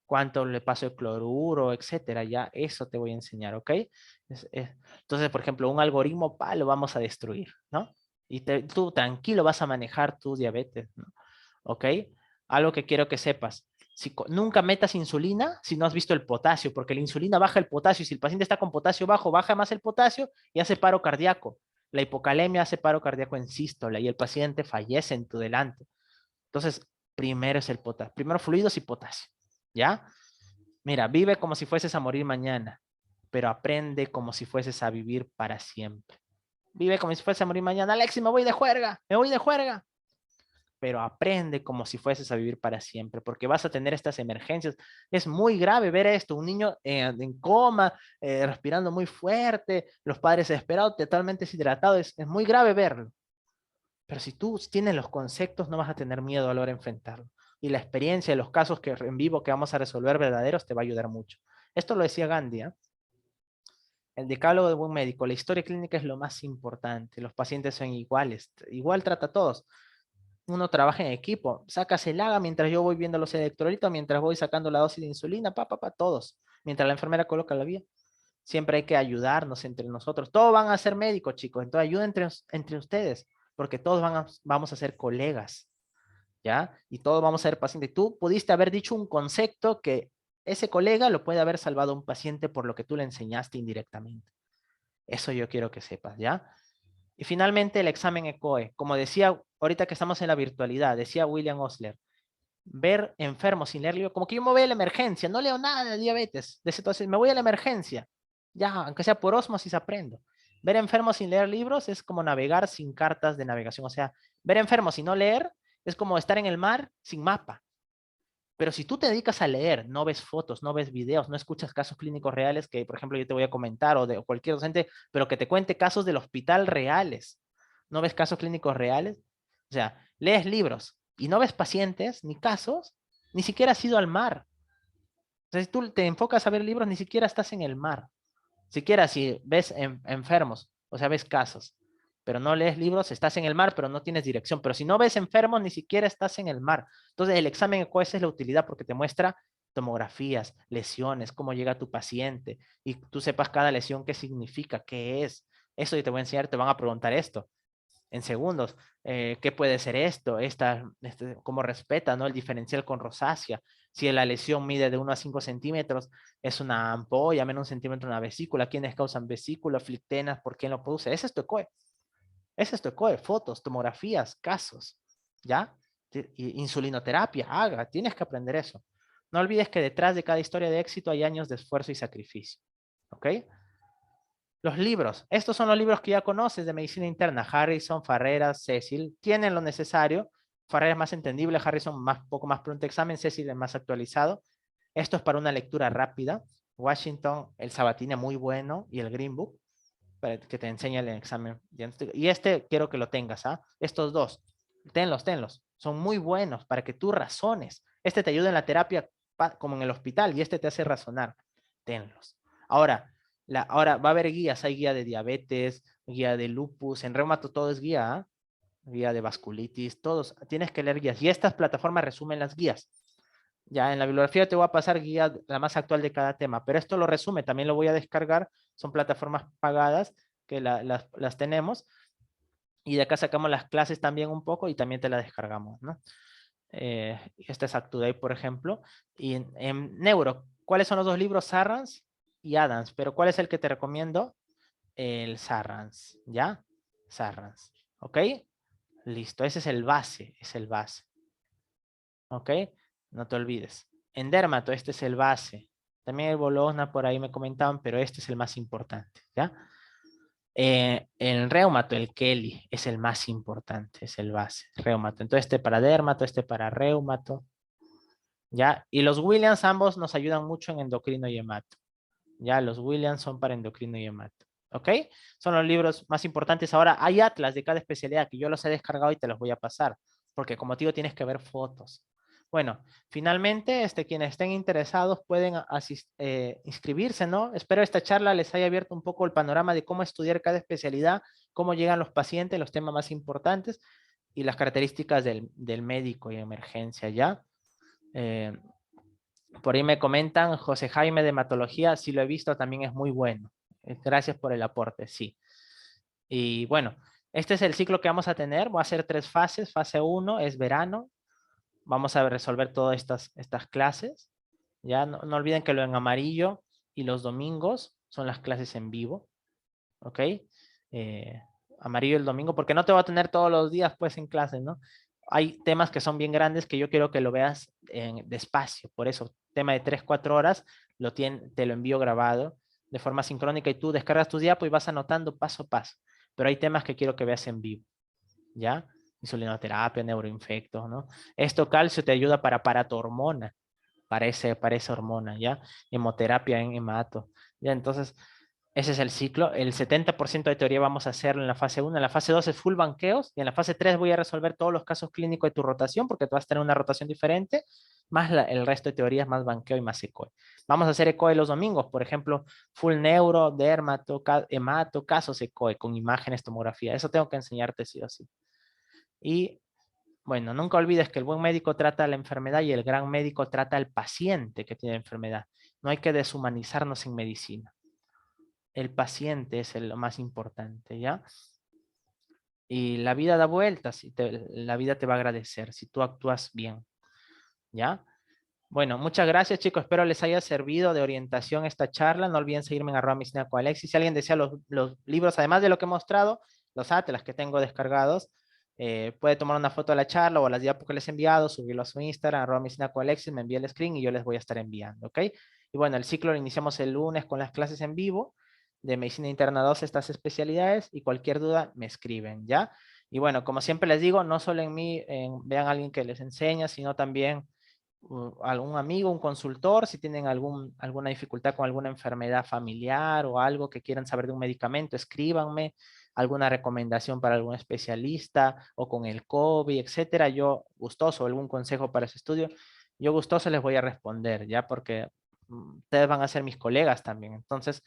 cuánto le paso el cloruro, etcétera, ya eso te voy a enseñar, ¿ok? Entonces, por ejemplo, un algoritmo, lo vamos a destruir, ¿no? Y tú tranquilo vas a manejar tu diabetes, ¿no? ¿Ok? Algo que quiero que sepas. Nunca metas insulina si no has visto el potasio, porque la insulina baja el potasio y si el paciente está con potasio bajo, baja más el potasio y hace paro cardíaco. La hipocalemia hace paro cardíaco en sístole y el paciente fallece en tu delante. Entonces, primero es el potasio. Primero fluidos y potasio. ¿Ya? Mira, vive como si fueses a morir mañana, pero aprende como si fueses a vivir para siempre. Vive como si fuese a morir mañana. Alexis, me voy de juerga, me voy de juerga. Pero aprende como si fueses a vivir para siempre, porque vas a tener estas emergencias. Es muy grave ver esto, un niño en coma, respirando muy fuerte, los padres desesperados, totalmente deshidratados. Es muy grave verlo. Pero si tú tienes los conceptos, no vas a tener miedo a la hora de enfrentarlo. Y la experiencia de los casos que en vivo que vamos a resolver verdaderos te va a ayudar mucho. Esto lo decía Gandhi, ¿eh? El decálogo de buen médico. La historia clínica es lo más importante. Los pacientes son iguales. Igual trata a todos. Uno trabaja en equipo. Sacas el AGA mientras yo voy viendo los electrolitos, mientras voy sacando la dosis de insulina, todos. Mientras la enfermera coloca la vía. Siempre hay que ayudarnos entre nosotros. Todos van a ser médicos, chicos. Entonces ayuden entre ustedes, porque todos vamos a ser colegas, ¿ya? Y todos vamos a ser pacientes. Tú pudiste haber dicho un concepto que ese colega lo puede haber salvado a un paciente por lo que tú le enseñaste indirectamente. Eso yo quiero que sepas, ¿ya? Y finalmente el examen ECOE. Como decía, ahorita que estamos en la virtualidad, decía William Osler, ver enfermos sin leer libros, como que yo me voy a la emergencia, no leo nada de diabetes, entonces me voy a la emergencia, ya, aunque sea por osmosis aprendo. Ver enfermos sin leer libros es como navegar sin cartas de navegación, o sea, ver enfermos y no leer es como estar en el mar sin mapa. Pero si tú te dedicas a leer, no ves fotos, no ves videos, no escuchas casos clínicos reales que, por ejemplo, yo te voy a comentar o de cualquier docente, pero que te cuente casos del hospital reales, no ves casos clínicos reales, o sea, lees libros y no ves pacientes ni casos, ni siquiera has ido al mar. Entonces, si tú te enfocas a ver libros, ni siquiera estás en el mar. Siquiera si ves enfermos, o sea, ves casos, pero no lees libros, estás en el mar, pero no tienes dirección. Pero si no ves enfermos, ni siquiera estás en el mar. Entonces, el examen ECO es la utilidad porque te muestra tomografías, lesiones, cómo llega tu paciente y tú sepas cada lesión qué significa, qué es. Eso yo te voy a enseñar, te van a preguntar esto en segundos. ¿Qué puede ser esto? ¿Cómo respeta, ¿no? El diferencial con rosácea. Si la lesión mide de 1 a 5 centímetros, es una ampolla, menos 1 centímetro una vesícula. ¿Quiénes causan vesícula, flictenas? ¿Por quién lo produce? Ese es tu ECOE. Ese es tu ECOE, fotos, tomografías, casos, ¿ya? Insulinoterapia, haga, tienes que aprender eso. No olvides que detrás de cada historia de éxito hay años de esfuerzo y sacrificio, ¿ok? Los libros, estos son los libros que ya conoces de medicina interna, Harrison, Farreras, Cecil, tienen lo necesario. Farreras es más entendible, Harrison poco más pronto examen, Cecil es más actualizado. Esto es para una lectura rápida. Washington, el Sabatini muy bueno y el Green Book, para que te enseñe el examen. Y este quiero que lo tengas, ¿ah? Estos dos, tenlos. Son muy buenos para que tú razones. Este te ayuda en la terapia como en el hospital y este te hace razonar. Tenlos. Ahora va a haber guías, hay guía de diabetes, guía de lupus, en reumato todo es guía, ¿eh? Guía de vasculitis, todos, tienes que leer guías. Y estas plataformas resumen las guías. Ya en la bibliografía te voy a pasar guía, la más actual de cada tema, pero esto lo resume, también lo voy a descargar, son plataformas pagadas que las tenemos. Y de acá sacamos las clases también un poco y también te las descargamos, ¿no? Este es UpToDate, por ejemplo. Y en Neuro, ¿cuáles son los dos libros? Sarrans y Adams, pero ¿cuál es el que te recomiendo? El Sarrans, ¿ya? Sarrans, ¿ok? Listo, ese es el base, ¿ok? No te olvides. En Dermato, este es el base. También el Bologna por ahí me comentaban, pero este es el más importante, ¿ya? En Reumato, el Kelly es el más importante, es el base, Reumato. Entonces este para Dermato, este para Reumato, ¿ya? Y los Williams ambos nos ayudan mucho en endocrino y hemato. Ya, los Williams son para endocrino y hemato. ¿Ok? Son los libros más importantes. Ahora, hay atlas de cada especialidad que yo los he descargado y te los voy a pasar. Porque como te digo, tienes que ver fotos. Bueno, finalmente, quienes estén interesados pueden inscribirse, ¿no? Espero esta charla les haya abierto un poco el panorama de cómo estudiar cada especialidad, cómo llegan los pacientes, los temas más importantes y las características del médico y emergencia, ¿ya? Eh, por ahí me comentan, José Jaime de hematología, si lo he visto, también es muy bueno. Gracias por el aporte, sí. Y bueno, este es el ciclo que vamos a tener. Voy a hacer 3 fases. Fase 1 es verano. Vamos a resolver todas estas clases. Ya no olviden que lo en amarillo y los domingos son las clases en vivo. ¿Ok? Amarillo el domingo, porque no te voy a tener todos los días pues en clase, ¿no? Hay temas que son bien grandes que yo quiero que lo veas despacio. Por eso, tema de 3, 4 horas, te lo envío grabado de forma sincrónica y tú descargas tus diapos y vas anotando paso a paso. Pero hay temas que quiero que veas en vivo, ¿ya? Insulinoterapia, neuroinfectos, ¿no? Esto calcio te ayuda para tu hormona, para esa hormona, ¿ya? Hemoterapia en hemato, ¿ya? Entonces, ese es el ciclo. El 70% de teoría vamos a hacerlo en la fase 1. En la fase 2 es full banqueos. Y en la fase 3 voy a resolver todos los casos clínicos de tu rotación porque tú vas a tener una rotación diferente. Más el resto de teorías, más banqueo y más ECOE. Vamos a hacer ECOE los domingos. Por ejemplo, full neuro, dermato, hemato, casos ECOE con imágenes, tomografía. Eso tengo que enseñarte sí o sí. Y bueno, nunca olvides que el buen médico trata la enfermedad y el gran médico trata al paciente que tiene enfermedad. No hay que deshumanizarnos en medicina. El paciente es lo más importante, ¿ya? Y la vida da vueltas y la vida te va a agradecer si tú actúas bien, ¿ya? Bueno, muchas gracias chicos, espero les haya servido de orientación esta charla. No olviden seguirme en @medicina_con_Alexis. Si alguien desea los libros, además de lo que he mostrado, los atlas que tengo descargados, puede tomar una foto de la charla o las diapos que les he enviado, subirlo a su Instagram, @medicina_con_Alexis, me envía el screen y yo les voy a estar enviando, ¿ok? Y bueno, el ciclo lo iniciamos el lunes con las clases en vivo de Medicina Interna 2, estas especialidades, y cualquier duda me escriben, ¿ya? Y bueno, como siempre les digo, no solo en mí, vean a alguien que les enseña, sino también algún amigo, un consultor, si tienen alguna dificultad con alguna enfermedad familiar o algo que quieran saber de un medicamento, escríbanme alguna recomendación para algún especialista o con el COVID, etcétera. Yo gustoso, algún consejo para ese estudio, yo gustoso les voy a responder, ya porque ustedes van a ser mis colegas también. Entonces,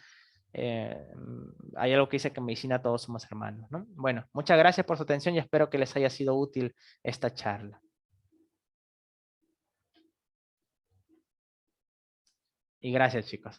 hay algo que dice que en medicina todos somos hermanos, ¿no? Bueno, muchas gracias por su atención y espero que les haya sido útil esta charla. Y gracias, chicos.